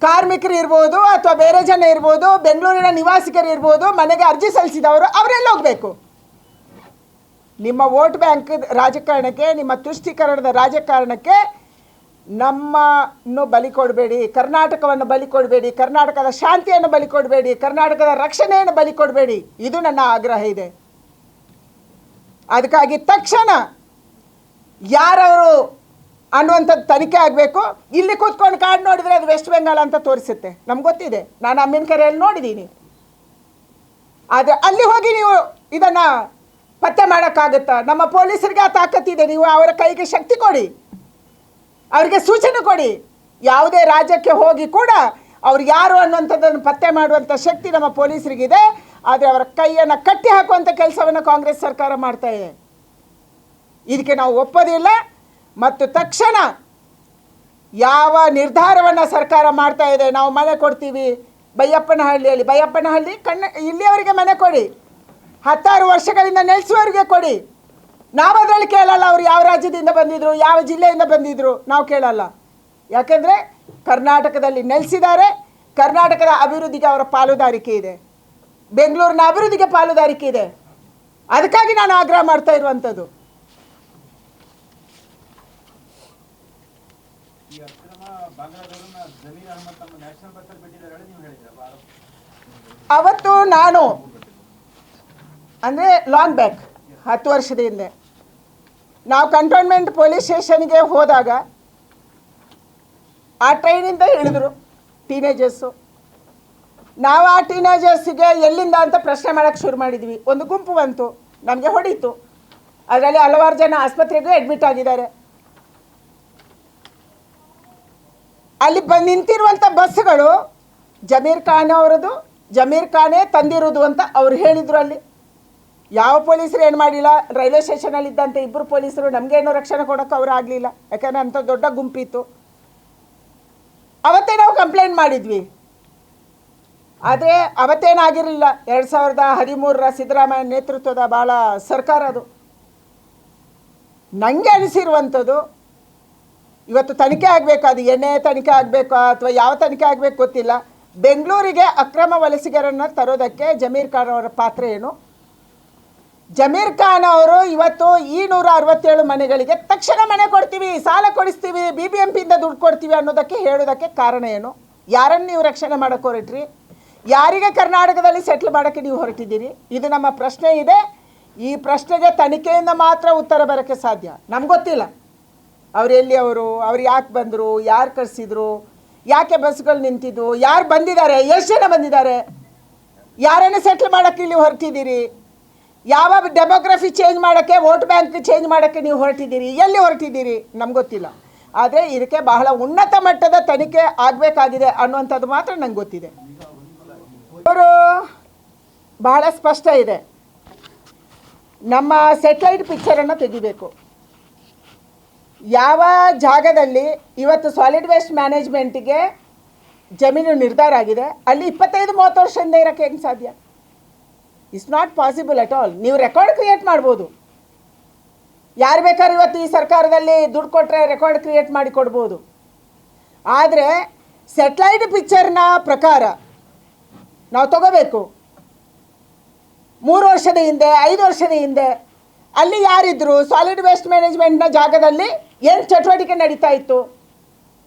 ಕಾರ್ಮಿಕರು ಇರ್ಬೋದು, ಅಥವಾ ಬೇರೆ ಜನ ಇರ್ಬೋದು, ಬೆಂಗಳೂರಿನ ನಿವಾಸಿಗರು ಇರ್ಬೋದು, ಮನೆಗೆ ಅರ್ಜಿ ಸಲ್ಲಿಸಿದವರು ಅವರೆಲ್ಲ ಹೋಗಬೇಕು. ನಿಮ್ಮ ವೋಟ್ ಬ್ಯಾಂಕ್ ರಾಜಕಾರಣಕ್ಕೆ, ನಿಮ್ಮ ತುಷ್ಟೀಕರಣದ ರಾಜಕಾರಣಕ್ಕೆ ನಮ್ಮನ್ನು ಬಲಿ ಕೊಡಬೇಡಿ, ಕರ್ನಾಟಕವನ್ನು ಬಲಿ ಕೊಡಬೇಡಿ, ಕರ್ನಾಟಕದ ಶಾಂತಿಯನ್ನು ಬಲಿ ಕೊಡಬೇಡಿ, ಕರ್ನಾಟಕದ ರಕ್ಷಣೆಯನ್ನು ಬಲಿ ಕೊಡಬೇಡಿ. ಇದು ನನ್ನ ಆಗ್ರಹ ಇದೆ. ಅದಕ್ಕಾಗಿ ತಕ್ಷಣ ಯಾರವರು ಅನ್ನುವಂಥದ್ದು ತನಿಖೆ ಆಗಬೇಕು. ಇಲ್ಲಿ ಕೂತ್ಕೊಂಡು ಕಾರ್ಡ್ ನೋಡಿದರೆ ಅದು ವೆಸ್ಟ್ ಬೆಂಗಾಲ್ ಅಂತ ತೋರಿಸುತ್ತೆ, ನಮ್ಗೆ ಗೊತ್ತಿದೆ. ನಾನು ಅಮ್ಮಿನಕೆರೆಯಲ್ಲಿ ನೋಡಿದ್ದೀನಿ. ಆದರೆ ಅಲ್ಲಿ ಹೋಗಿ ನೀವು ಇದನ್ನು ಪತ್ತೆ ಮಾಡೋಕ್ಕಾಗುತ್ತಾ? ನಮ್ಮ ಪೊಲೀಸರಿಗೆ ಆ ತಾಕತ್ತಿದೆ. ನೀವು ಅವರ ಕೈಗೆ ಶಕ್ತಿ ಕೊಡಿ, ಅವರಿಗೆ ಸೂಚನೆ ಕೊಡಿ. ಯಾವುದೇ ರಾಜ್ಯಕ್ಕೆ ಹೋಗಿ ಕೂಡ ಅವ್ರು ಯಾರು ಅನ್ನುವಂಥದ್ದನ್ನು ಪತ್ತೆ ಮಾಡುವಂಥ ಶಕ್ತಿ ನಮ್ಮ ಪೊಲೀಸರಿಗಿದೆ. ಆದರೆ ಅವರ ಕೈಯನ್ನು ಕಟ್ಟಿ ಹಾಕುವಂಥ ಕೆಲಸವನ್ನು ಕಾಂಗ್ರೆಸ್ ಸರ್ಕಾರ ಮಾಡ್ತಾ ಇದೆ. ಇದಕ್ಕೆ ನಾವು ಒಪ್ಪೋದಿಲ್ಲ. ಮತ್ತು ತಕ್ಷಣ ಯಾವ ನಿರ್ಧಾರವನ್ನು ಸರ್ಕಾರ ಮಾಡ್ತಾ ಇದೆ, ನಾವು ಮನೆ ಕೊಡ್ತೀವಿ ಬೈಯಪ್ಪನಹಳ್ಳಿಯಲ್ಲಿ, ಬೈಯಪ್ಪನಹಳ್ಳಿ ಇಲ್ಲಿಯವರಿಗೆ ಮನೆ ಕೊಡಿ, 16 ವರ್ಷಗಳಿಂದ ನೆಲೆಸುವವರಿಗೆ ಕೊಡಿ. ನಾವು ಅದರಲ್ಲಿ ಕೇಳಲ್ಲ ಅವ್ರು ಯಾವ ರಾಜ್ಯದಿಂದ ಬಂದಿದ್ರು, ಯಾವ ಜಿಲ್ಲೆಯಿಂದ ಬಂದಿದ್ರು, ನಾವು ಕೇಳಲ್ಲ. ಯಾಕೆಂದರೆ ಕರ್ನಾಟಕದಲ್ಲಿ ನೆಲೆಸಿದ್ದಾರೆ, ಕರ್ನಾಟಕದ ಅಭಿವೃದ್ಧಿಗೆ ಅವರ ಪಾಲುದಾರಿಕೆ ಇದೆ, ಬೆಂಗಳೂರಿನ ಅಭಿವೃದ್ಧಿಗೆ ಪಾಲುದಾರಿಕೆ ಇದೆ. ಅದಕ್ಕಾಗಿ ನಾನು ಆಗ್ರಹ ಮಾಡ್ತಾ ಇರುವಂಥದ್ದು. ಅವತ್ತು ನಾನು ಅಂದರೆ ಲಾಂಗ್ ಬ್ಯಾಕ್ 10 ವರ್ಷದ ಹಿಂದೆ ನಾವು ಕಂಟೋನ್ಮೆಂಟ್ ಪೊಲೀಸ್ ಸ್ಟೇಷನ್ಗೆ ಹೋದಾಗ ಆ ಟ್ರೈನಿಂದ ಇಳಿದ್ರು ಟೀನೇಜರ್ಸು. ನಾವು ಆ ಟೀನೇಜರ್ಸಿಗೆ ಎಲ್ಲಿಂದ ಅಂತ ಪ್ರಶ್ನೆ ಮಾಡೋಕ್ಕೆ ಶುರು ಮಾಡಿದ್ವಿ. ಒಂದು ಗುಂಪು ಬಂತು, ನಮಗೆ ಹೊಡೀತು. ಅದರಲ್ಲಿ ಹಲವಾರು ಜನ ಆಸ್ಪತ್ರೆಗೂ ಅಡ್ಮಿಟ್ ಆಗಿದ್ದಾರೆ. ಅಲ್ಲಿ ನಿಂತಿರುವಂಥ ಬಸ್ಸುಗಳು ಜಮೀರ್ ಖಾನ್ ಅವರದು, ಜಮೀರ್ ಖಾನೇ ತಂದಿರೋದು ಅಂತ ಅವ್ರು ಹೇಳಿದರು. ಅಲ್ಲಿ ಯಾವ ಪೊಲೀಸರು ಏನು ಮಾಡಿಲ್ಲ. ರೈಲ್ವೆ ಸ್ಟೇಷನಲ್ಲಿದ್ದಂಥ 2 ಪೊಲೀಸರು ನಮಗೇನೋ ರಕ್ಷಣೆ ಕೊಡೋಕ್ಕೆ ಅವರು ಆಗಲಿಲ್ಲ, ಯಾಕಂದರೆ ಅಂಥ ದೊಡ್ಡ ಗುಂಪಿತ್ತು. ಅವತ್ತೇ ನಾವು ಕಂಪ್ಲೇಂಟ್ ಮಾಡಿದ್ವಿ. ಆದರೆ ಅವತ್ತೇನಾಗಿರಲಿಲ್ಲ. 2013ರ ಸಿದ್ದರಾಮಯ್ಯ ನೇತೃತ್ವದ ಭಾಳ ಸರ್ಕಾರ ಅದು. ನನಗೆ ಅನಿಸಿರುವಂಥದ್ದು ಇವತ್ತು ತನಿಖೆ ಆಗಬೇಕು. ಅದು ಎಣ್ಣೆ ತನಿಖೆ ಆಗಬೇಕು ಅಥವಾ ಯಾವ ತನಿಖೆ ಆಗಬೇಕು ಗೊತ್ತಿಲ್ಲ. ಬೆಂಗಳೂರಿಗೆ ಅಕ್ರಮ ವಲಸಿಗರನ್ನು ತರೋದಕ್ಕೆ ಜಮೀರ್ ಖಾನ್ ಅವರ ಪಾತ್ರ ಏನು? ಜಮೀರ್ ಖಾನ್ ಅವರು ಇವತ್ತು ಈ 167 ಮನೆಗಳಿಗೆ ತಕ್ಷಣ ಮನೆ ಕೊಡ್ತೀವಿ, ಸಾಲ ಕೊಡಿಸ್ತೀವಿ, BBMPಯಿಂದ ದುಡ್ಡು ಕೊಡ್ತೀವಿ ಅನ್ನೋದಕ್ಕೆ ಹೇಳೋದಕ್ಕೆ ಕಾರಣ ಏನು? ಯಾರನ್ನು ನೀವು ರಕ್ಷಣೆ ಮಾಡೋಕ್ಕೆ ಹೊರಟ್ರಿ? ಯಾರಿಗೆ ಕರ್ನಾಟಕದಲ್ಲಿ ಸೆಟ್ಲ್ ಮಾಡೋಕ್ಕೆ ನೀವು ಹೊರಟಿದ್ದೀರಿ? ಇದು ನಮ್ಮ ಪ್ರಶ್ನೆ ಇದೆ. ಈ ಪ್ರಶ್ನೆಗೆ ತನಿಖೆಯಿಂದ ಮಾತ್ರ ಉತ್ತರ ಬರೋಕ್ಕೆ ಸಾಧ್ಯ. ನಮ್ಗೆ ಗೊತ್ತಿಲ್ಲ ಅವ್ರು ಎಲ್ಲಿ, ಅವ್ರು ಯಾಕೆ ಬಂದರು, ಯಾರು ಕಳಿಸಿದ್ರು, ಯಾಕೆ ಬಸ್ಗಳು ನಿಂತಿದ್ದು, ಯಾರು ಬಂದಿದ್ದಾರೆ, ಎಷ್ಟು ಜನ ಬಂದಿದ್ದಾರೆ, ಯಾರನ್ನು ಸೆಟ್ಲ್ ಮಾಡೋಕ್ಕೆ ಇಲ್ಲಿ ಹೊರಟಿದ್ದೀರಿ, ಯಾವ ಡೆಮೋಗ್ರಫಿ ಚೇಂಜ್ ಮಾಡೋಕ್ಕೆ, ವೋಟ್ ಬ್ಯಾಂಕ್ ಚೇಂಜ್ ಮಾಡೋಕ್ಕೆ ನೀವು ಹೊರಟಿದ್ದೀರಿ, ಎಲ್ಲಿ ಹೊರಟಿದ್ದೀರಿ ನಮ್ಗೆ ಗೊತ್ತಿಲ್ಲ. ಆದರೆ ಇದಕ್ಕೆ ಬಹಳ ಉನ್ನತ ಮಟ್ಟದ ತನಿಖೆ ಆಗಬೇಕಾಗಿದೆ ಅನ್ನುವಂಥದ್ದು ಮಾತ್ರ ನಂಗೆ ಗೊತ್ತಿದೆ. ಅವರು ಬಹಳ ಸ್ಪಷ್ಟ ಇದೆ, ನಮ್ಮ ಸೆಟಲೈಟ್ ಪಿಕ್ಚರನ್ನು ತೆಗಿಬೇಕು. ಯಾವ ಜಾಗದಲ್ಲಿ ಇವತ್ತು ಸಾಲಿಡ್ ವೇಸ್ಟ್ ಮ್ಯಾನೇಜ್ಮೆಂಟಿಗೆ ಜಮೀನು ನಿರ್ಧಾರ ಆಗಿದೆ, ಅಲ್ಲಿ 25-30 ವರ್ಷದಿಂದ ಇರೋಕ್ಕೆ ಹೆಂಗೆ ಸಾಧ್ಯ? It's not possible at all. ನೀವು ರೆಕಾರ್ಡ್ ಕ್ರಿಯೇಟ್ ಮಾಡ್ಬೋದು. ಯಾರು ಬೇಕಾದ್ರೂ ಇವತ್ತು ಈ ಸರ್ಕಾರದಲ್ಲಿ ದುಡ್ಡು ಕೊಟ್ಟರೆ ರೆಕಾರ್ಡ್ ಕ್ರಿಯೇಟ್ ಮಾಡಿ ಕೊಡ್ಬೋದು. ಆದರೆ ಸೆಟಲೈಟ್ ಪಿಕ್ಚರ್ನ ಪ್ರಕಾರ ನಾವು ತಗೋಬೇಕು. 3 ವರ್ಷದ ಹಿಂದೆ, 5 ವರ್ಷದ ಹಿಂದೆ ಅಲ್ಲಿ ಯಾರಿದ್ರು? ಸಾಲಿಡ್ ವೇಸ್ಟ್ ಮ್ಯಾನೇಜ್ಮೆಂಟ್ನ ಜಾಗದಲ್ಲಿ ಏನು ಚಟುವಟಿಕೆ ನಡೀತಾ ಇತ್ತು?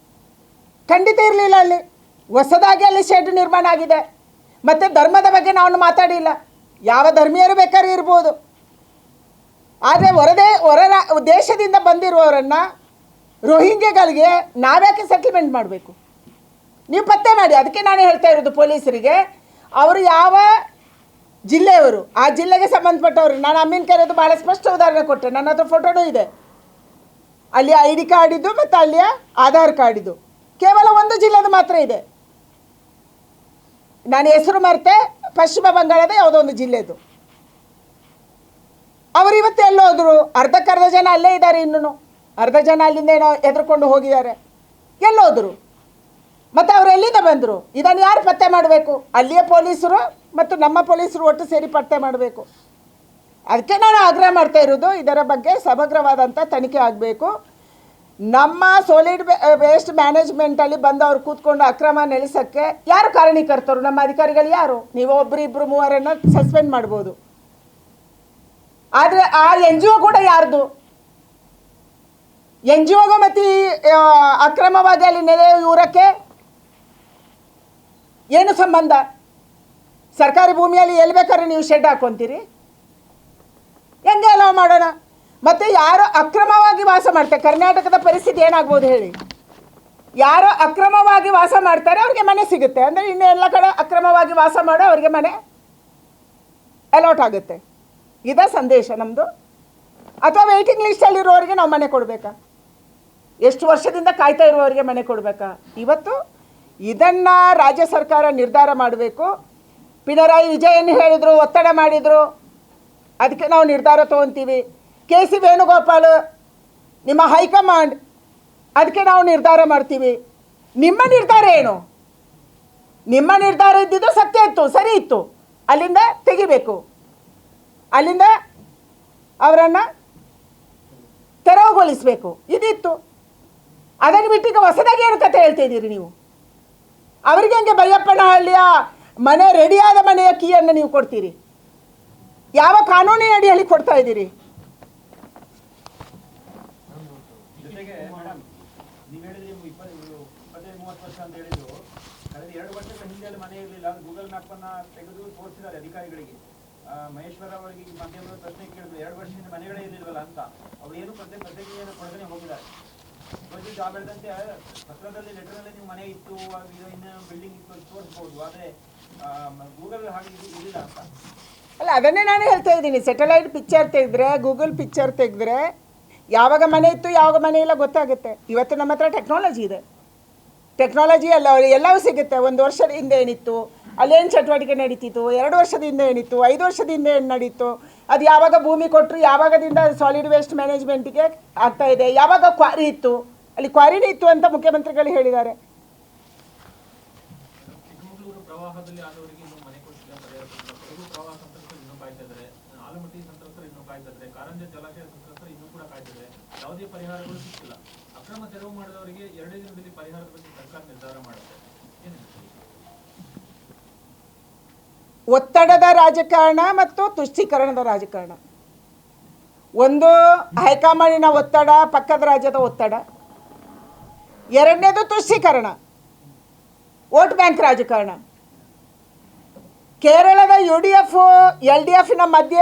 ಖಂಡಿತ ಇರಲಿಲ್ಲ. ಅಲ್ಲಿ ಹೊಸದಾಗಿ ಅಲ್ಲಿ ಶೆಡ್ ನಿರ್ಮಾಣ ಆಗಿದೆ. ಮತ್ತು ಧರ್ಮದ ಬಗ್ಗೆ ನಾವು ಮಾತಾಡಿಲ್ಲ. ಯಾವ ಧರ್ಮೀಯರು ಬೇಕಾದ್ರೂ ಇರ್ಬೋದು. ಆದರೆ ಹೊರ ದೇಶದಿಂದ ಬಂದಿರುವವರನ್ನು, ರೋಹಿಂಗ್ಯಗಳಿಗೆ ನಾವ್ಯಾಕೆ ಸೆಟಲ್ಮೆಂಟ್ ಮಾಡಬೇಕು? ನೀವು ಪತ್ತೆ ಮಾಡಿ. ಅದಕ್ಕೆ ನಾನು ಹೇಳ್ತಾ ಇರೋದು ಪೊಲೀಸರಿಗೆ, ಅವರು ಯಾವ ಜಿಲ್ಲೆಯವರು, ಆ ಜಿಲ್ಲೆಗೆ ಸಂಬಂಧಪಟ್ಟವರು. ನಾನು ಅಮ್ಮಿನಕೆರೆದು ಭಾಳ ಸ್ಪಷ್ಟ ಉದಾಹರಣೆ ಕೊಟ್ಟೆ, ನನ್ನ ಹತ್ರ ಫೋಟೋನೂ ಇದೆ. ಅಲ್ಲಿ ID ಕಾರ್ಡ್ ಇದ್ದು ಮತ್ತು ಅಲ್ಲಿಯ ಆಧಾರ್ ಕಾರ್ಡ್ ಇದ್ದು. ಕೇವಲ ಒಂದು ಜಿಲ್ಲೆದು ಮಾತ್ರ ಇದೆ. ನಾನು ಹೆಸರು ಮರೆತೆ, ಪಶ್ಚಿಮ ಬಂಗಾಳದ ಯಾವುದೋ ಒಂದು ಜಿಲ್ಲೆದು. ಅವರು ಇವತ್ತು ಎಲ್ಲೋದ್ರು? ಅರ್ಧಕ್ಕರ್ಧ ಜನ ಅಲ್ಲೇ ಇದ್ದಾರೆ. ಇನ್ನೂ ಅರ್ಧ ಜನ ಅಲ್ಲಿಂದ ಏನೋ ಎದ್ರುಕೊಂಡು ಹೋಗಿದ್ದಾರೆ. ಎಲ್ಲೋದ್ರು? ಮತ್ತು ಅವರು ಎಲ್ಲಿಂದ ಬಂದರು? ಇದನ್ನು ಯಾರು ಪತ್ತೆ ಮಾಡಬೇಕು? ಅಲ್ಲಿಯ ಪೊಲೀಸರು ಮತ್ತು ನಮ್ಮ ಪೊಲೀಸರು ಒಟ್ಟು ಸೇರಿ ಪತ್ತೆ ಮಾಡಬೇಕು. ಅದಕ್ಕೆ ನಾನು ಆಗ್ರಹ ಮಾಡ್ತಾ ಇರೋದು, ಇದರ ಬಗ್ಗೆ ಸಮಗ್ರವಾದಂಥ ತನಿಖೆ ಆಗಬೇಕು. ನಮ್ಮ ಸಾಲಿಡ್ ವೇಸ್ಟ್ ಮ್ಯಾನೇಜ್ಮೆಂಟಲ್ಲಿ ಬಂದವರು ಕೂತ್ಕೊಂಡು ಅಕ್ರಮ ನೆಲೆಸೋಕ್ಕೆ ಯಾರು ಕಾರಣೀಕರ್ತರು? ನಮ್ಮ ಅಧಿಕಾರಿಗಳು ಯಾರು? ನೀವು 1-2-3 ಸಸ್ಪೆಂಡ್ ಮಾಡ್ಬೋದು. ಆದರೆ ಆ NGO ಕೂಡ ಯಾರ್ದು? ಎನ್ ಜಿ ಒಗೂ ಮತ್ತು ಅಕ್ರಮವಾಗಿ ಅಲ್ಲಿ ನೆಲೆ ಊರಕ್ಕೆ ಏನು ಸಂಬಂಧ? ಸರ್ಕಾರಿ ಭೂಮಿಯಲ್ಲಿ ಎಲ್ಲಿ ಬೇಕಾದ್ರೆ ನೀವು ಶೆಡ್ ಹಾಕ್ಕೊಂತೀರಿ, ಹೆಂಗೆ ಅಲೋ ಮಾಡೋಣ? ಮತ್ತು ಯಾರು ಅಕ್ರಮವಾಗಿ ವಾಸ ಮಾಡ್ತಾರೆ, ಕರ್ನಾಟಕದ ಪರಿಸ್ಥಿತಿ ಏನಾಗ್ಬೋದು ಹೇಳಿ? ಯಾರು ಅಕ್ರಮವಾಗಿ ವಾಸ ಮಾಡ್ತಾರೆ ಅವ್ರಿಗೆ ಮನೆ ಸಿಗುತ್ತೆ, ಅಂದರೆ ಇನ್ನು ಎಲ್ಲ ಕಡೆ ಅಕ್ರಮವಾಗಿ ವಾಸ ಮಾಡೋ ಅವ್ರಿಗೆ ಮನೆ ಅಲಾಟ್ ಆಗುತ್ತೆ. ಇದೇ ಸಂದೇಶ ನಮ್ಮದು? ಅಥವಾ ವೆಯ್ಟಿಂಗ್ ಲಿಸ್ಟಲ್ಲಿರೋರಿಗೆ ನಾವು ಮನೆ ಕೊಡಬೇಕಾ? ಎಷ್ಟು ವರ್ಷದಿಂದ ಕಾಯ್ತಾ ಇರುವವರಿಗೆ ಮನೆ ಕೊಡಬೇಕಾ? ಇವತ್ತು ಇದನ್ನು ರಾಜ್ಯ ಸರ್ಕಾರ ನಿರ್ಧಾರ ಮಾಡಬೇಕು. ಪಿಣರಾಯಿ ವಿಜಯನ್ ಹೇಳಿದರು, ಒತ್ತಡ ಮಾಡಿದರು, ಅದಕ್ಕೆ ನಾವು ನಿರ್ಧಾರ ತೊಗೊತೀವಿ. ಕೆ ಸಿ ವೇಣುಗೋಪಾಲ್ ನಿಮ್ಮ ಹೈಕಮಾಂಡ್, ಅದಕ್ಕೆ ನಾವು ನಿರ್ಧಾರ ಮಾಡ್ತೀವಿ. ನಿಮ್ಮ ನಿರ್ಧಾರ ಏನು? ನಿಮ್ಮ ನಿರ್ಧಾರ ಇದ್ದಿದ್ದು ಸತ್ಯ ಇತ್ತು, ಸರಿ ಇತ್ತು, ಅಲ್ಲಿಂದ ತೆಗಿಬೇಕು, ಅಲ್ಲಿಂದ ಅವರನ್ನು ತೆರವುಗೊಳಿಸಬೇಕು, ಇದಿತ್ತು. ಅದನ್ನು ಬಿಟ್ಟೀಗ ಹೊಸದಾಗಿ ಏನು ಕತೆ ಹೇಳ್ತಾಯಿದ್ದೀರಿ ನೀವು? ಅವರಿಗೆ ಹಂಗೆ ಬೈಯಪ್ಪನಹಳ್ಳಿಯ ಮನೆ ರೆಡಿಯಾದ ಮನೆಯ ಕೀಯನ್ನು ನೀವು ಕೊಡ್ತೀರಿ? ಯಾವ ಕಾನೂನಿನ ಅಡಿಯಲ್ಲಿ ಕೊಡ್ತಾ ಇದ್ದೀರಿ?
ಜೊತೆಗೆ ಮೇಡಮ್, ನೀವು ಹೇಳಿದ್ರಿ 25-30 ವರ್ಷ ಅಂತ ಹೇಳಿದ್ರು. ಕಳೆದ 2 ವರ್ಷಗಳ ಹಿಂದೆ ಮನೆ ಇರಲಿಲ್ಲ, ಗೂಗಲ್ ಮ್ಯಾಪ್ ಅನ್ನ ತೆಗೆದು ತೋರಿಸಿದ್ದಾರೆ ಅಧಿಕಾರಿಗಳಿಗೆ. ಮಹೇಶ್ವರ ಅವರಿಗೆ ಮಾಧ್ಯಮದ ಪ್ರಶ್ನೆ ಕೇಳಿದ್ರು, 2 ವರ್ಷದಿಂದ ಮನೆಗಳೇ ಇರಲಿಲ್ವಲ್ಲ ಅಂತ. ಅವ್ರು ಏನು ಪ್ರತ್ಯೇಕಿಯನ್ನು ಕೊಡದೇ ಹೋಗಿದ್ದಾರೆ. ಜಾಬ್ ಹೇಳಿದಂತೆ ಪತ್ರದಲ್ಲಿ, ಲೆಟರ್ನಲ್ಲಿ ನೀವು ಮನೆ ಇತ್ತು, ಇನ್ನು ಬಿಲ್ಡಿಂಗ್ ಇತ್ತು ತೋರಿಸ್ಬೋದು, ಆದರೆ ಗೂಗಲ್ ಹಾಗೆ ಇರಲಿಲ್ಲ ಅಂತ.
ಅಲ್ಲ, ಅದನ್ನೇ ನಾನು ಹೇಳ್ತಾ ಇದ್ದೀನಿ. ಸ್ಯಾಟಲೈಟ್ ಪಿಕ್ಚರ್ ತೆಗೆದ್ರೆ, ಗೂಗಲ್ ಪಿಕ್ಚರ್ ತೆಗೆದ್ರೆ ಯಾವಾಗ ಮನೆ ಇತ್ತು ಯಾವಾಗ ಮನೆ ಇಲ್ಲ ಗೊತ್ತಾಗುತ್ತೆ. ಇವತ್ತು ನಮ್ಮ ಹತ್ರ ಟೆಕ್ನಾಲಜಿ ಇದೆ, ಟೆಕ್ನಾಲಜಿ ಎಲ್ಲವೂ ಸಿಗುತ್ತೆ. 1 ವರ್ಷದ ಹಿಂದೆ ಏನಿತ್ತು, ಅಲ್ಲೇನು ಚಟುವಟಿಕೆ ನಡೀತಿತ್ತು, 2 ವರ್ಷದಿಂದ ಏನಿತ್ತು, 5 ವರ್ಷದಿಂದ ಏನು ನಡೀತು, ಅದು ಯಾವಾಗ ಭೂಮಿ ಕೊಟ್ಟರು, ಯಾವಾಗದಿಂದ ಸಾಲಿಡ್ ವೇಸ್ಟ್ ಮ್ಯಾನೇಜ್ಮೆಂಟಿಗೆ ಆಗ್ತಾ ಇದೆ, ಯಾವಾಗ ಕ್ವಾರಿ ಇತ್ತು, ಅಲ್ಲಿ ಕ್ವಾರಿನೇ ಇತ್ತು ಅಂತ ಮುಖ್ಯಮಂತ್ರಿಗಳು ಹೇಳಿದ್ದಾರೆ.
ಚಿಕ್ಕಮಗಳೂರು ಪ್ರವಾಹದಲ್ಲಿ ಆದವರಿಗೆ ಇನ್ನೂ ಮನೆ ಕೊಟ್ಟಿಲ್ಲ, ಪರಿಹಾರ ಪ್ರವಾಹ ಸಂತ್ರಸ್ತರು ಇನ್ನೂ ಕಾಯ್ತಾ ಇದ್ದಾರೆ, ಆಲಮಟ್ಟಿ ಸಂತ್ರಸ್ತರು ಇನ್ನೂ ಕಾಯ್ತಾ ಇದ್ದಾರೆ, ಕಾರಂಜಿ ಜಲಾಶಯ ಸಂತ್ರಸ್ತರು ಇನ್ನೂ ಕೂಡ ಕಾಯ್ತಾ ಇದ್ದಾರೆ. ಯಾವುದೇ ಪರಿಹಾರಗಳು ಸಿಕ್ಕಿಲ್ಲ. ಅಕ್ರಮ ತೆರವು ಮಾಡಿದವರಿಗೆ 2 ದಿನದಲ್ಲಿ ಪರಿಹಾರದ ಬಗ್ಗೆ ಸರ್ಕಾರ ನಿರ್ಧಾರ ಮಾಡುತ್ತೆ.
ಒತ್ತಡದ ರಾಜಕಾರಣ ಮತ್ತು ತುಷ್ಟೀಕರಣದ ರಾಜಕಾರಣ. ಒಂದು ಹೈಕಮಾಂಡಿನ ಒತ್ತಡ, ಪಕ್ಕದ ರಾಜ್ಯದ ಒತ್ತಡ. ಎರಡನೇದು ತುಷ್ಟೀಕರಣ, ವೋಟ್ ಬ್ಯಾಂಕ್ ರಾಜಕಾರಣ. ಕೇರಳದ UDF LDFನ ಮಧ್ಯ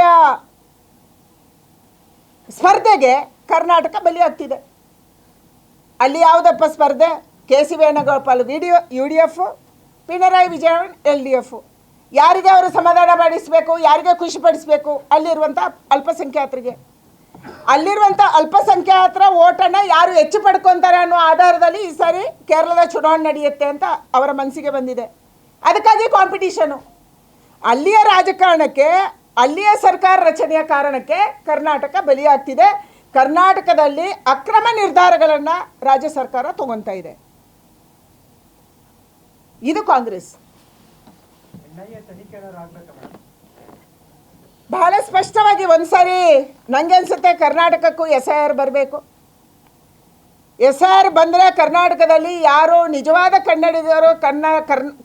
ಸ್ಪರ್ಧೆಗೆ ಕರ್ನಾಟಕ ಬಲಿಯಾಗ್ತಿದೆ. ಅಲ್ಲಿ ಯಾವುದಪ್ಪ ಸ್ಪರ್ಧೆ? K C Venugopal UDF, Pinarayi Vijayan LDF. ಯಾರಿಗೆ ಅವರು ಸಮಾಧಾನ ಮಾಡಿಸಬೇಕು, ಯಾರಿಗೆ ಖುಷಿಪಡಿಸಬೇಕು? ಅಲ್ಲಿರುವಂಥ ಅಲ್ಪಸಂಖ್ಯಾತರಿಗೆ. ಅಲ್ಲಿರುವಂಥ ಅಲ್ಪಸಂಖ್ಯಾತರ ಓಟನ್ನು ಯಾರು ಹೆಚ್ಚು ಪಡ್ಕೊತಾರೆ ಅನ್ನೋ ಆಧಾರದಲ್ಲಿ ಈ ಸಾರಿ ಕೇರಳದ ಚುನಾವಣೆ ನಡೆಯುತ್ತೆ ಅಂತ ಅವರ ಮನಸ್ಸಿಗೆ ಬಂದಿದೆ. ಅದಕ್ಕಾಗಿ ಕಾಂಪಿಟೀಷನು. ಅಲ್ಲಿಯ ರಾಜಕಾರಣಕ್ಕೆ, ಅಲ್ಲಿಯ ಸರ್ಕಾರ ರಚನೆಯ ಕಾರಣಕ್ಕೆ ಕರ್ನಾಟಕ ಬಲಿಯಾಗ್ತಿದೆ. ಕರ್ನಾಟಕದಲ್ಲಿ ಅಕ್ರಮ ನಿರ್ಧಾರಗಳನ್ನು ರಾಜ್ಯ ಸರ್ಕಾರ ತಗೊತಾ ಇದೆ. ಇದು ಕಾಂಗ್ರೆಸ್. ಬಹಳ ಸ್ಪಷ್ಟವಾಗಿ ಒಂದ್ಸಾರಿ ನಂಗೆ ಅನ್ಸುತ್ತೆ ಕರ್ನಾಟಕಕ್ಕೂ SIR ಬರಬೇಕು. SIR ಬಂದರೆ ಕರ್ನಾಟಕದಲ್ಲಿ ಯಾರು ನಿಜವಾದ ಕನ್ನಡಿಗರು,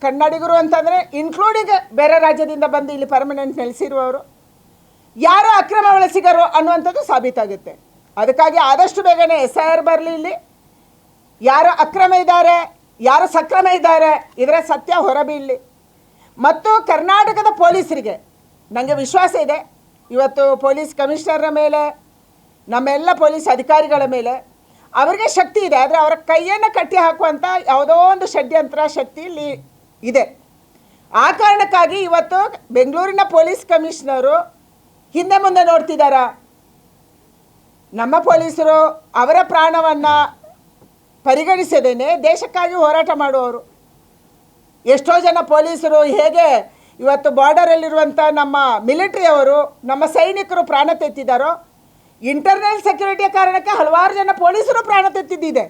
ಕನ್ನಡಿಗರು ಅಂತಂದರೆ ಇನ್ಕ್ಲೂಡಿಂಗ್ ಬೇರೆ ರಾಜ್ಯದಿಂದ ಬಂದು ಇಲ್ಲಿ ಪರ್ಮನೆಂಟ್ ನೆಲೆಸಿರುವವರು, ಯಾರು ಅಕ್ರಮ ವಲಸಿಗರು ಅನ್ನುವಂಥದ್ದು ಸಾಬೀತಾಗುತ್ತೆ. ಅದಕ್ಕಾಗಿ ಆದಷ್ಟು ಬೇಗನೆ SIR ಬರಲಿ. ಇಲ್ಲಿ ಯಾರು ಅಕ್ರಮ ಇದ್ದಾರೆ, ಯಾರು ಸಕ್ರಮ ಇದ್ದಾರೆ, ಇದರ ಸತ್ಯ ಹೊರಬೀಳಲಿ. ಮತ್ತು ಕರ್ನಾಟಕದ ಪೊಲೀಸರಿಗೆ ನನಗೆ ವಿಶ್ವಾಸ ಇದೆ. ಇವತ್ತು ಪೊಲೀಸ್ ಕಮಿಷನರ್ನ ಮೇಲೆ, ನಮ್ಮೆಲ್ಲ ಪೊಲೀಸ್ ಅಧಿಕಾರಿಗಳ ಮೇಲೆ ಅವರಿಗೆ ಶಕ್ತಿ ಇದೆ. ಆದರೆ ಅವರ ಕೈಯನ್ನು ಕಟ್ಟಿ ಹಾಕುವಂಥ ಯಾವುದೋ ಒಂದು ಷಡ್ಯಂತ್ರ ಶಕ್ತಿ ಇಲ್ಲಿ ಇದೆ. ಆ ಕಾರಣಕ್ಕಾಗಿ ಇವತ್ತು ಬೆಂಗಳೂರಿನ ಪೊಲೀಸ್ ಕಮಿಷನರು ಹಿಂದೆ ಮುಂದೆ ನೋಡ್ತಿದ್ದಾರಾ? ನಮ್ಮ ಪೊಲೀಸರು ಅವರ ಪ್ರಾಣವನ್ನು ಪರಿಗಣಿಸದೇನೆ ದೇಶಕ್ಕಾಗಿ ಹೋರಾಟ ಮಾಡುವವರು. ಎಷ್ಟೋ ಜನ ಪೊಲೀಸರು ಹೇಗೆ ಇವತ್ತು ಬಾರ್ಡರಲ್ಲಿರುವಂಥ ನಮ್ಮ ಮಿಲಿಟರಿಯವರು, ನಮ್ಮ ಸೈನಿಕರು ಪ್ರಾಣ ತೆತ್ತಿದ್ದಾರೋ, ಇಂಟರ್ನಲ್ ಸೆಕ್ಯೂರಿಟಿಯ ಕಾರಣಕ್ಕೆ ಹಲವಾರು ಜನ ಪೊಲೀಸರು ಪ್ರಾಣ ತೆತ್ತಿದ್ದಿದೆ.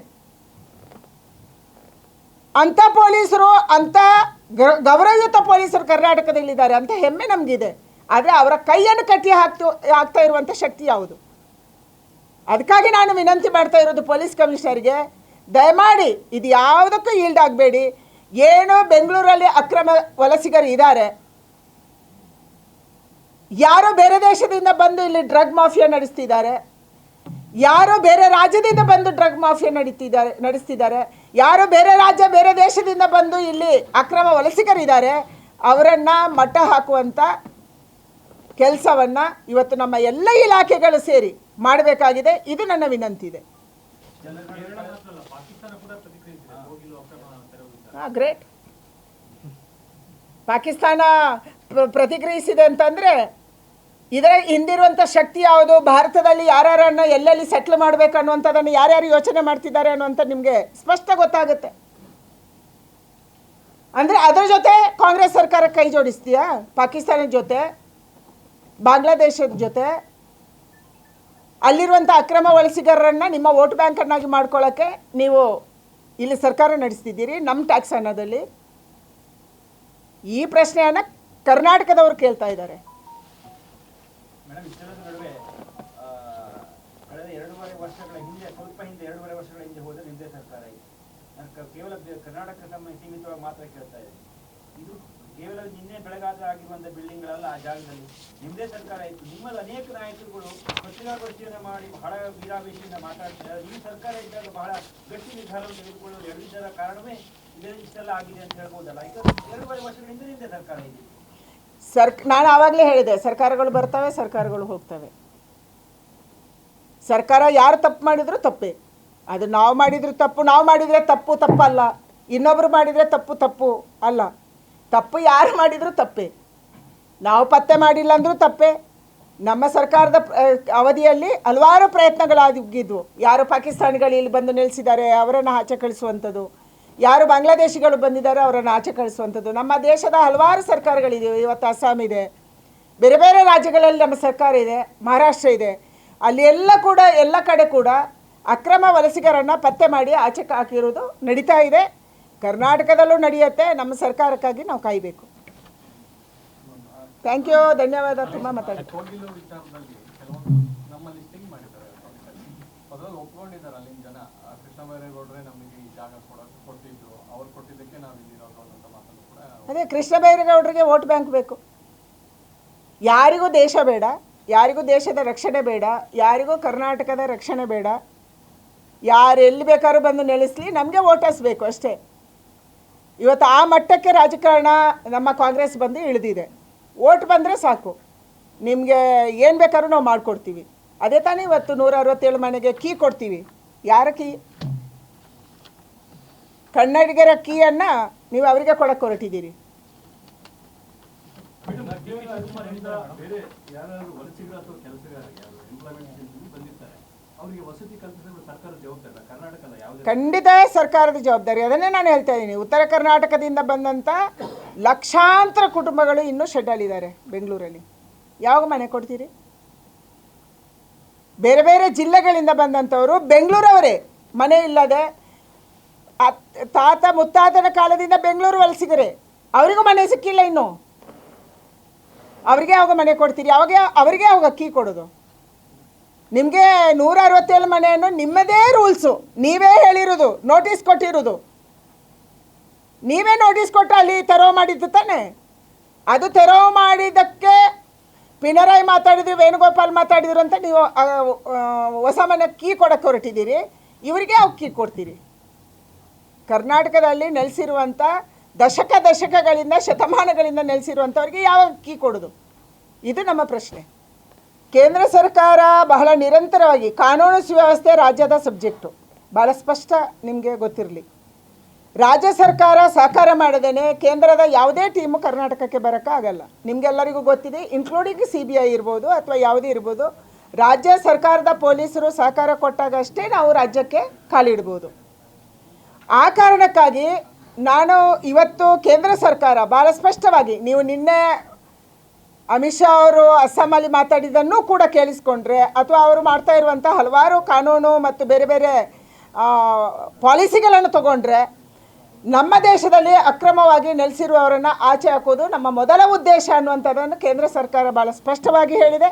ಅಂಥ ಪೊಲೀಸರು, ಅಂಥ ಗೌರವಯುತ ಪೊಲೀಸರು ಕರ್ನಾಟಕದಲ್ಲಿದ್ದಾರೆ ಅಂತ ಹೆಮ್ಮೆ ನಮಗಿದೆ. ಆದರೆ ಅವರ ಕೈಯನ್ನು ಕಟ್ಟಿ ಹಾಕ್ತಾ ಇರುವಂಥ ಶಕ್ತಿ ಯಾವುದು? ಅದಕ್ಕಾಗಿ ನಾನು ವಿನಂತಿ ಮಾಡ್ತಾ ಇರೋದು ಪೊಲೀಸ್ ಕಮಿಷನರ್ಗೆ, ದಯಮಾಡಿ ಇದು ಯಾವುದಕ್ಕೂ ಈಲ್ಡ್ ಆಗಬೇಡಿ. ಏನು ಬೆಂಗಳೂರಲ್ಲಿ ಅಕ್ರಮ ವಲಸಿಗರು ಇದ್ದಾರೆ, ಯಾರೋ ಬೇರೆ ದೇಶದಿಂದ ಬಂದು ಇಲ್ಲಿ ಡ್ರಗ್ ಮಾಫಿಯಾ ನಡೆಸ್ತಿದ್ದಾರೆ, ಯಾರೋ ಬೇರೆ ರಾಜ್ಯದಿಂದ ಬಂದು ಡ್ರಗ್ ಮಾಫಿಯಾ ನಡೆಸ್ತಿದ್ದಾರೆ, ಯಾರೋ ಬೇರೆ ರಾಜ್ಯ ಬೇರೆ ದೇಶದಿಂದ ಬಂದು ಇಲ್ಲಿ ಅಕ್ರಮ ವಲಸಿಗರಿದ್ದಾರೆ, ಅವರನ್ನು ಮಟ್ಟ ಹಾಕುವಂಥ ಕೆಲಸವನ್ನು ಇವತ್ತು ನಮ್ಮ ಎಲ್ಲ ಇಲಾಖೆಗಳು ಸೇರಿ ಮಾಡಬೇಕಾಗಿದೆ. ಇದು ನನ್ನ ವಿನಂತಿ ಇದೆ.
ಪಾಕಿಸ್ತಾನ ಕೂಡ ಪ್ರತಿಕ್ರಿಯಿಸಿದೆ ಹೋಗಿಲು ಅಕ್ರಮ ತೆರವು ವಿಚಾರ.
ಗ್ರೇಟ್. ಪಾಕಿಸ್ತಾನ ಪ್ರತಿಕ್ರಿಯಿಸಿದೆ ಅಂತಂದರೆ ಇದರ ಹಿಂದಿರುವಂಥ ಶಕ್ತಿ ಯಾವುದು, ಭಾರತದಲ್ಲಿ ಯಾರ್ಯಾರನ್ನು ಎಲ್ಲೆಲ್ಲಿ ಸೆಟ್ಲ್ ಮಾಡಬೇಕು ಅನ್ನುವಂಥದ್ದನ್ನು ಯಾರ್ಯಾರು ಯೋಚನೆ ಮಾಡ್ತಿದ್ದಾರೆ ಅನ್ನುವಂಥ ನಿಮಗೆ ಸ್ಪಷ್ಟ ಗೊತ್ತಾಗುತ್ತೆ. ಅಂದರೆ ಅದರ ಜೊತೆ ಕಾಂಗ್ರೆಸ್ ಸರ್ಕಾರ ಕೈ ಜೋಡಿಸ್ತೀಯಾ? ಪಾಕಿಸ್ತಾನದ ಜೊತೆ, ಬಾಂಗ್ಲಾದೇಶದ ಜೊತೆ, ಅಲ್ಲಿರುವಂಥ ಅಕ್ರಮ ವಲಸಿಗರನ್ನು ನಿಮ್ಮ ವೋಟ್ ಬ್ಯಾಂಕನ್ನಾಗಿ ಮಾಡ್ಕೊಳ್ಳೋಕ್ಕೆ ನೀವು ಇಲ್ಲಿ ಸರ್ಕಾರ ನಡೆಸ್ತಿದ್ದೀರಿ ನಮ್ಮ ಟ್ಯಾಕ್ಸ್ ಹಣದಲ್ಲಿ. ಈ ಪ್ರಶ್ನೆಯನ್ನು ಕರ್ನಾಟಕದವರು ಕೇಳ್ತಾ ಇದ್ದಾರೆ.
ಮೇಡಮ್, ಇಷ್ಟೆಲ್ಲದ ನಡುವೆ ಕಳೆದ 2.5 ವರ್ಷಗಳ ಹಿಂದೆ, ಸ್ವಲ್ಪ ಹಿಂದೆ 2.5 ವರ್ಷಗಳ ಹಿಂದೆ ಹೋದ ನಿಮ್ಮದೇ ಸರ್ಕಾರ ಇದೆ. ನಾನು ಕೇವಲ ಕರ್ನಾಟಕ ಸೀಮಿತವಾಗಿ ಮಾತ್ರ ಕೇಳ್ತಾ ಇದೆ. ಇದು ಕೇವಲ ನಿನ್ನೆ ಬೆಳಗಾದ್ರೆ ಆಗಿರುವಂಥ ಬಿಲ್ಡಿಂಗ್ಗಳೆಲ್ಲ ಆ ಜಾಗದಲ್ಲಿ ನಿಮ್ಮದೇ ಸರ್ಕಾರ ಇತ್ತು. ನಿಮ್ಮಲ್ಲಿ ಅನೇಕ ನಾಯಕರುಗಳು ಪತ್ರಿಕಾಗೋಷ್ಠಿಯನ್ನು ಮಾಡಿ ಬಹಳ ವೀರಾವೇಶದಿಂದ ಮಾತಾಡ್ತಿದ್ದಾರೆ. ಈ ಸರ್ಕಾರ ಇದ್ದಾಗ ಬಹಳ ಗಟ್ಟಿ ನಿರ್ಧಾರವನ್ನು ತೆಗೆದುಕೊಳ್ಳಲು ಎಡವಿದ್ದರ ಕಾರಣವೇ ಇಷ್ಟೆಲ್ಲ ಆಗಿದೆ ಅಂತ ಹೇಳ್ಬೋದಲ್ಲ. ಈಗ 2.5 ವರ್ಷಗಳಿಂದ ನಿಮ್ಮದೇ ಸರ್ಕಾರ ಇದೆ.
ನಾನು ಆವಾಗಲೇ ಹೇಳಿದೆ, ಸರ್ಕಾರಗಳು ಬರ್ತವೆ, ಸರ್ಕಾರಗಳು ಹೋಗ್ತವೆ. ಸರ್ಕಾರ ಯಾರು ತಪ್ಪು ಮಾಡಿದ್ರು ತಪ್ಪೇ. ಅದು ನಾವು ಮಾಡಿದ್ರು ತಪ್ಪು, ನಾವು ಮಾಡಿದರೆ ತಪ್ಪಲ್ಲ, ಇನ್ನೊಬ್ರು ಮಾಡಿದರೆ ತಪ್ಪು ಅಲ್ಲ. ತಪ್ಪು ಯಾರು ಮಾಡಿದರೂ ತಪ್ಪೇ. ನಾವು ಪತ್ತೆ ಮಾಡಿಲ್ಲ ಅಂದರೂ ತಪ್ಪೇ. ನಮ್ಮ ಸರ್ಕಾರದ ಅವಧಿಯಲ್ಲಿ ಹಲವಾರು ಪ್ರಯತ್ನಗಳಾಗಿದ್ವು. ಯಾರು ಪಾಕಿಸ್ತಾನಿಗಳು ಇಲ್ಲಿ ಬಂದು ನೆಲೆಸಿದ್ದಾರೆ ಅವರನ್ನು ಆಚೆ ಕಳಿಸುವಂಥದ್ದು, ಯಾರು ಬಾಂಗ್ಲಾದೇಶಿಗಳು ಬಂದಿದ್ದಾರೆ ಅವರನ್ನು ಆಚೆ ಕಳಿಸುವಂಥದ್ದು. ನಮ್ಮ ದೇಶದ ಹಲವಾರು ಸರ್ಕಾರಗಳಿದೆ. ಇವತ್ತು ಅಸ್ಸಾಂ ಇದೆ, ಬೇರೆ ಬೇರೆ ರಾಜ್ಯಗಳಲ್ಲಿ ನಮ್ಮ ಸರ್ಕಾರ ಇದೆ, ಮಹಾರಾಷ್ಟ್ರ ಇದೆ. ಅಲ್ಲಿ ಎಲ್ಲ ಕಡೆ ಕೂಡ ಅಕ್ರಮ ವಲಸಿಗರನ್ನು ಪತ್ತೆ ಮಾಡಿ ಆಚೆ ಹಾಕಿರೋದು ನಡೀತಾ ಇದೆ. ಕರ್ನಾಟಕದಲ್ಲೂ ನಡೆಯುತ್ತೆ. ನಮ್ಮ ಸರ್ಕಾರಕ್ಕಾಗಿ ನಾವು ಕಾಯಬೇಕು. ಥ್ಯಾಂಕ್ ಯು, ಧನ್ಯವಾದ. ತುಂಬ ಮಾತಾಡಿ.
ಹೋಗಿಲು ವಿಚಾರದಲ್ಲಿ ಕೆಲವೊಂದು ನಮ್ಮ ಲಿಸ್ಟಿಂಗ್ ಮಾಡಿದ್ದಾರೆ, ಮೊದಲು ಒಪ್ಕೊಂಡಿದ್ದಾರೆ ಅಲ್ಲಿನ ಜನ. ಕೃಷ್ಣ ಬೈರೇಗೌಡರೇ ನಮಗೆ ಈ ಜಾಗ ಕೊಟ್ಟಿದ್ರು, ಅವ್ರು ಕೊಟ್ಟಿದ್ದಕ್ಕೆ ನಾವು ಇಲ್ಲಿರೋದು ಅನ್ನೋ ಮಾತನ್ನು ಕೂಡ.
ಅದೇ ಕೃಷ್ಣ ಬೈರೇಗೌಡರಿಗೆ ವೋಟ್ ಬ್ಯಾಂಕ್ ಬೇಕು. ಯಾರಿಗೂ ದೇಶ ಬೇಡ, ಯಾರಿಗೂ ದೇಶದ ರಕ್ಷಣೆ ಬೇಡ, ಯಾರಿಗೂ ಕರ್ನಾಟಕದ ರಕ್ಷಣೆ ಬೇಡ. ಯಾರು ಎಲ್ಲಿ ಬೇಕಾದ್ರೂ ಬಂದು ನೆಲೆಸಲಿ, ನಮಗೆ ವೋಟರ್ಸ್ ಬೇಕು ಅಷ್ಟೇ. ಇವತ್ತು ಆ ಮಟ್ಟಕ್ಕೆ ರಾಜಕಾರಣ ನಮ್ಮ ಕಾಂಗ್ರೆಸ್ ಬಂದು ಇಳಿದಿದೆ. ವೋಟ್ ಬಂದರೆ ಸಾಕು, ನಿಮಗೆ ಏನು ಬೇಕಾದ್ರೂ ನಾವು ಮಾಡಿಕೊಡ್ತೀವಿ. ಅದೇ ತಾನೇ ಇವತ್ತು 167 ಮನೆಗೆ ಕೀ ಕೊಡ್ತೀವಿ. ಯಾರ ಕೀ? ಕನ್ನಡಿಗರ ಕೀಯನ್ನು ನೀವು ಅವರಿಗೆ ಕೊಡಕ್ಕೆ ಹೊರಟಿದ್ದೀರಿ.
ಬೇರೆ ಯಾರು ವಲಸಿಗರು ಅಥವಾ ಕೆಲಸಗಾರರಿಗೆ ಎಂಪ್ಲಾಯ್ಮೆಂಟ್ ಬಂದಿರ್ತಾರೆ, ಅವರಿಗೆ ವಸತಿ ಕಲ್ಪಿಸಲು ಸರ್ಕಾರದ ಜವಾಬ್ದಾರಿ, ಕರ್ನಾಟಕದ ಯಾವುದೇ
ಖಂಡಿತ ಸರ್ಕಾರದ ಜವಾಬ್ದಾರಿ. ಅದನ್ನೇ ನಾನು ಹೇಳ್ತಾ ಇದ್ದೀನಿ. ಉತ್ತರ ಕರ್ನಾಟಕದಿಂದ ಬಂದಂಥ ಲಕ್ಷಾಂತರ ಕುಟುಂಬಗಳು ಇನ್ನೂ ಶೆಡ್ಡಲ್ಲಿದ್ದಾರೆ ಬೆಂಗಳೂರಲ್ಲಿ. ಯಾವಾಗ ಮನೆ ಕೊಡ್ತೀರಿ? ಬೇರೆ ಬೇರೆ ಜಿಲ್ಲೆಗಳಿಂದ ಬಂದಂಥವರು ಬೆಂಗಳೂರವರೇ, ಮನೆ ಇಲ್ಲದೆ ತಾತ ಮುತ್ತಾತನ ಕಾಲದಿಂದ ಬೆಂಗಳೂರು ವಲಸಿಗರೇ, ಅವರಿಗೂ ಮನೆ ಸಿಕ್ಕಿಲ್ಲ ಇನ್ನು. ಅವರಿಗೆ ಯಾವಾಗ ಮನೆ ಕೊಡ್ತೀರಿ? ಅವರಿಗೆ ಯಾವಾಗ ಕೀ ಕೊಡೋದು? ನಿಮಗೆ 167 ಮನೆಯನ್ನು ನಿಮ್ಮದೇ ರೂಲ್ಸು, ನೀವೇ ಹೇಳಿರೋದು, ನೋಟಿಸ್ ಕೊಟ್ಟಿರೋದು. ನೀವೇ ನೋಟಿಸ್ ಕೊಟ್ಟು ಅಲ್ಲಿ ತೆರವು ಮಾಡಿದ್ದು ತಾನೆ. ಅದು ತೆರವು ಮಾಡಿದ್ದಕ್ಕೆ ಪಿಣರಾಯಿ ಮಾತಾಡಿದ್ರು, ವೇಣುಗೋಪಾಲ್ ಮಾತಾಡಿದ್ರು ಅಂತ ನೀವು ಹೊಸ ಮನೆ ಕೀ ಕೊಡೋಕ್ಕೆ ಹೊರಟಿದ್ದೀರಿ. ಇವರಿಗೆ ಯಾವ ಕೀ ಕೊಡ್ತೀರಿ? ಕರ್ನಾಟಕದಲ್ಲಿ ನೆಲೆಸಿರುವಂಥ ದಶಕಗಳಿಂದ ಶತಮಾನಗಳಿಂದ ನೆಲೆಸಿರುವಂಥವ್ರಿಗೆ ಯಾವ ಕೀ ಕೊಡೋದು? ಇದು ನಮ್ಮ ಪ್ರಶ್ನೆ. ಕೇಂದ್ರ ಸರ್ಕಾರ ಬಹಳ ನಿರಂತರವಾಗಿ, ಕಾನೂನು ಸುವ್ಯವಸ್ಥೆ ರಾಜ್ಯದ ಸಬ್ಜೆಕ್ಟು, ಭಾಳ ಸ್ಪಷ್ಟ ನಿಮಗೆ ಗೊತ್ತಿರಲಿ. ರಾಜ್ಯ ಸರ್ಕಾರ ಸಹಕಾರ ಮಾಡದೇನೆ ಕೇಂದ್ರದ ಯಾವುದೇ ಟೀಮು ಕರ್ನಾಟಕಕ್ಕೆ ಬರೋಕ್ಕಾಗಲ್ಲ. ನಿಮಗೆಲ್ಲರಿಗೂ ಗೊತ್ತಿದೆ, ಇನ್ಕ್ಲೂಡಿಂಗ್ CBI ಇರ್ಬೋದು ಅಥವಾ ಯಾವುದೇ ಇರ್ಬೋದು. ರಾಜ್ಯ ಸರ್ಕಾರದ ಪೊಲೀಸರು ಸಹಕಾರ ಕೊಟ್ಟಾಗಷ್ಟೇ ನಾವು ರಾಜ್ಯಕ್ಕೆ ಕಾಲಿಡ್ಬೋದು. ಆ ಕಾರಣಕ್ಕಾಗಿ ನಾನು ಇವತ್ತು ಕೇಂದ್ರ ಸರ್ಕಾರ ಭಾಳ ಸ್ಪಷ್ಟವಾಗಿ, ನೀವು ನಿನ್ನೆ ಅಮಿತ್ ಶಾ ಅವರು ಅಸ್ಸಾಮಲ್ಲಿ ಮಾತಾಡಿದ್ದನ್ನು ಕೂಡ ಕೇಳಿಸ್ಕೊಂಡ್ರೆ, ಅಥವಾ ಅವರು ಮಾಡ್ತಾ ಇರುವಂಥ ಹಲವಾರು ಕಾನೂನು ಮತ್ತು ಬೇರೆ ಬೇರೆ ಪಾಲಿಸಿಗಳನ್ನು ತಗೊಂಡ್ರೆ, ನಮ್ಮ ದೇಶದಲ್ಲಿ ಅಕ್ರಮವಾಗಿ ನೆಲೆಸಿರುವವರನ್ನು ಆಚೆ ಹಾಕೋದು ನಮ್ಮ ಮೊದಲ ಉದ್ದೇಶ ಅನ್ನುವಂಥದ್ದನ್ನು ಕೇಂದ್ರ ಸರ್ಕಾರ ಭಾಳ ಸ್ಪಷ್ಟವಾಗಿ ಹೇಳಿದೆ.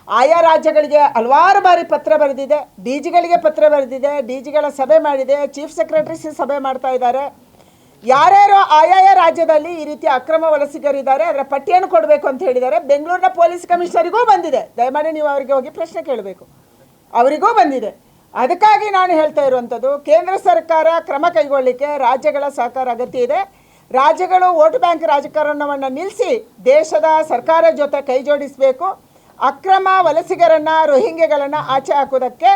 ಆಯಾ ರಾಜ್ಯಗಳಿಗೆ ಹಲವಾರು ಬಾರಿ ಪತ್ರ ಬರೆದಿದೆ, DGಗಳಿಗೆ ಪತ್ರ ಬರೆದಿದೆ, DGಗಳ ಸಭೆ ಮಾಡಿದೆ, ಚೀಫ್ ಸೆಕ್ರೆಟರಿಸ್ ಸಭೆ ಮಾಡ್ತಾ ಇದ್ದಾರೆ. ಯಾರ್ಯಾರು ಆಯಾಯ ರಾಜ್ಯದಲ್ಲಿ ಈ ರೀತಿ ಅಕ್ರಮ ವಲಸಿಗರಿದ್ದಾರೆ ಅದರ ಪಟ್ಟಿಯನ್ನು ಕೊಡಬೇಕು ಅಂತ ಹೇಳಿದ್ದಾರೆ. ಬೆಂಗಳೂರಿನ ಪೊಲೀಸ್ ಕಮಿಷನರಿಗೂ ಬಂದಿದೆ. ದಯಮಾಡಿ ನೀವು ಅವರಿಗೆ ಹೋಗಿ ಪ್ರಶ್ನೆ ಕೇಳಬೇಕು. ಅವರಿಗೂ ಬಂದಿದೆ. ಅದಕ್ಕಾಗಿ ನಾನು ಹೇಳ್ತಾ ಇರುವಂಥದ್ದು, ಕೇಂದ್ರ ಸರ್ಕಾರ ಕ್ರಮ ಕೈಗೊಳ್ಳಲಿಕ್ಕೆ ರಾಜ್ಯಗಳ ಸಹಕಾರ ಅಗತ್ಯ ಇದೆ. ರಾಜ್ಯಗಳು ವೋಟ್ ಬ್ಯಾಂಕ್ ರಾಜಕಾರಣವನ್ನು ನಿಲ್ಲಿಸಿ ದೇಶದ ಸರ್ಕಾರ ಜೊತೆ ಕೈ ಜೋಡಿಸಬೇಕು. ಅಕ್ರಮ ವಲಸಿಗರನ್ನು, ರೋಹಿಂಗ್ಯಗಳನ್ನು ಆಚೆ ಹಾಕೋದಕ್ಕೆ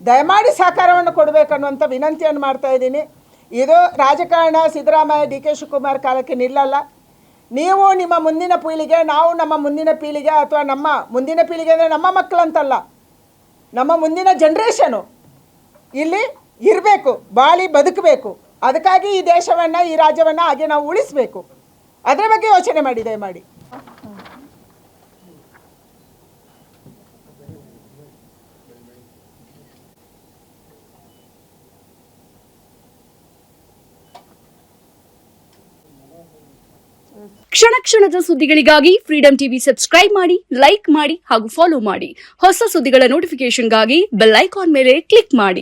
ದಯಮಾಡಿ ಸಹಕಾರವನ್ನು ಕೊಡಬೇಕನ್ನುವಂಥ ವಿನಂತಿಯನ್ನು ಮಾಡ್ತಾ ಇದ್ದೀನಿ. ಇದು ರಾಜಕಾರಣ ಸಿದ್ದರಾಮಯ್ಯ, ಡಿ ಕೆ ಶಿವಕುಮಾರ್ ಕಾಲಕ್ಕೆ ನಿಲ್ಲಲ್ಲ. ನೀವು ನಿಮ್ಮ ಮುಂದಿನ ಪೀಳಿಗೆ, ನಾವು ನಮ್ಮ ಮುಂದಿನ ಪೀಳಿಗೆ, ಅಥವಾ ನಮ್ಮ ಮುಂದಿನ ಪೀಳಿಗೆ ಅಂದರೆ ನಮ್ಮ ಮಕ್ಕಳಂತಲ್ಲ, ನಮ್ಮ ಮುಂದಿನ ಜನ್ರೇಷನು ಇಲ್ಲಿ ಇರಬೇಕು, ಬಾಳಿ ಬದುಕಬೇಕು. ಅದಕ್ಕಾಗಿ ಈ ದೇಶವನ್ನು, ಈ ರಾಜ್ಯವನ್ನು ಹಾಗೆ ನಾವು ಉಳಿಸಬೇಕು. ಅದರ ಬಗ್ಗೆ ಯೋಚನೆ ಮಾಡಿ ದಯಮಾಡಿ.
ಕ್ಷಣ ಕ್ಷಣದ ಸುದ್ದಿಗಳಿಗಾಗಿ ಫ್ರೀಡಂ ಟಿವಿ ಸಬ್ಸ್ಕ್ರೈಬ್ ಮಾಡಿ, ಲೈಕ್ ಮಾಡಿ ಹಾಗೂ ಫಾಲೋ ಮಾಡಿ. ಹೊಸ ಸುದ್ದಿಗಳ ನೋಟಿಫಿಕೇಶನ್ಗಾಗಿ ಬೆಲ್ ಐಕಾನ್ ಮೇಲೆ ಕ್ಲಿಕ್ ಮಾಡಿ.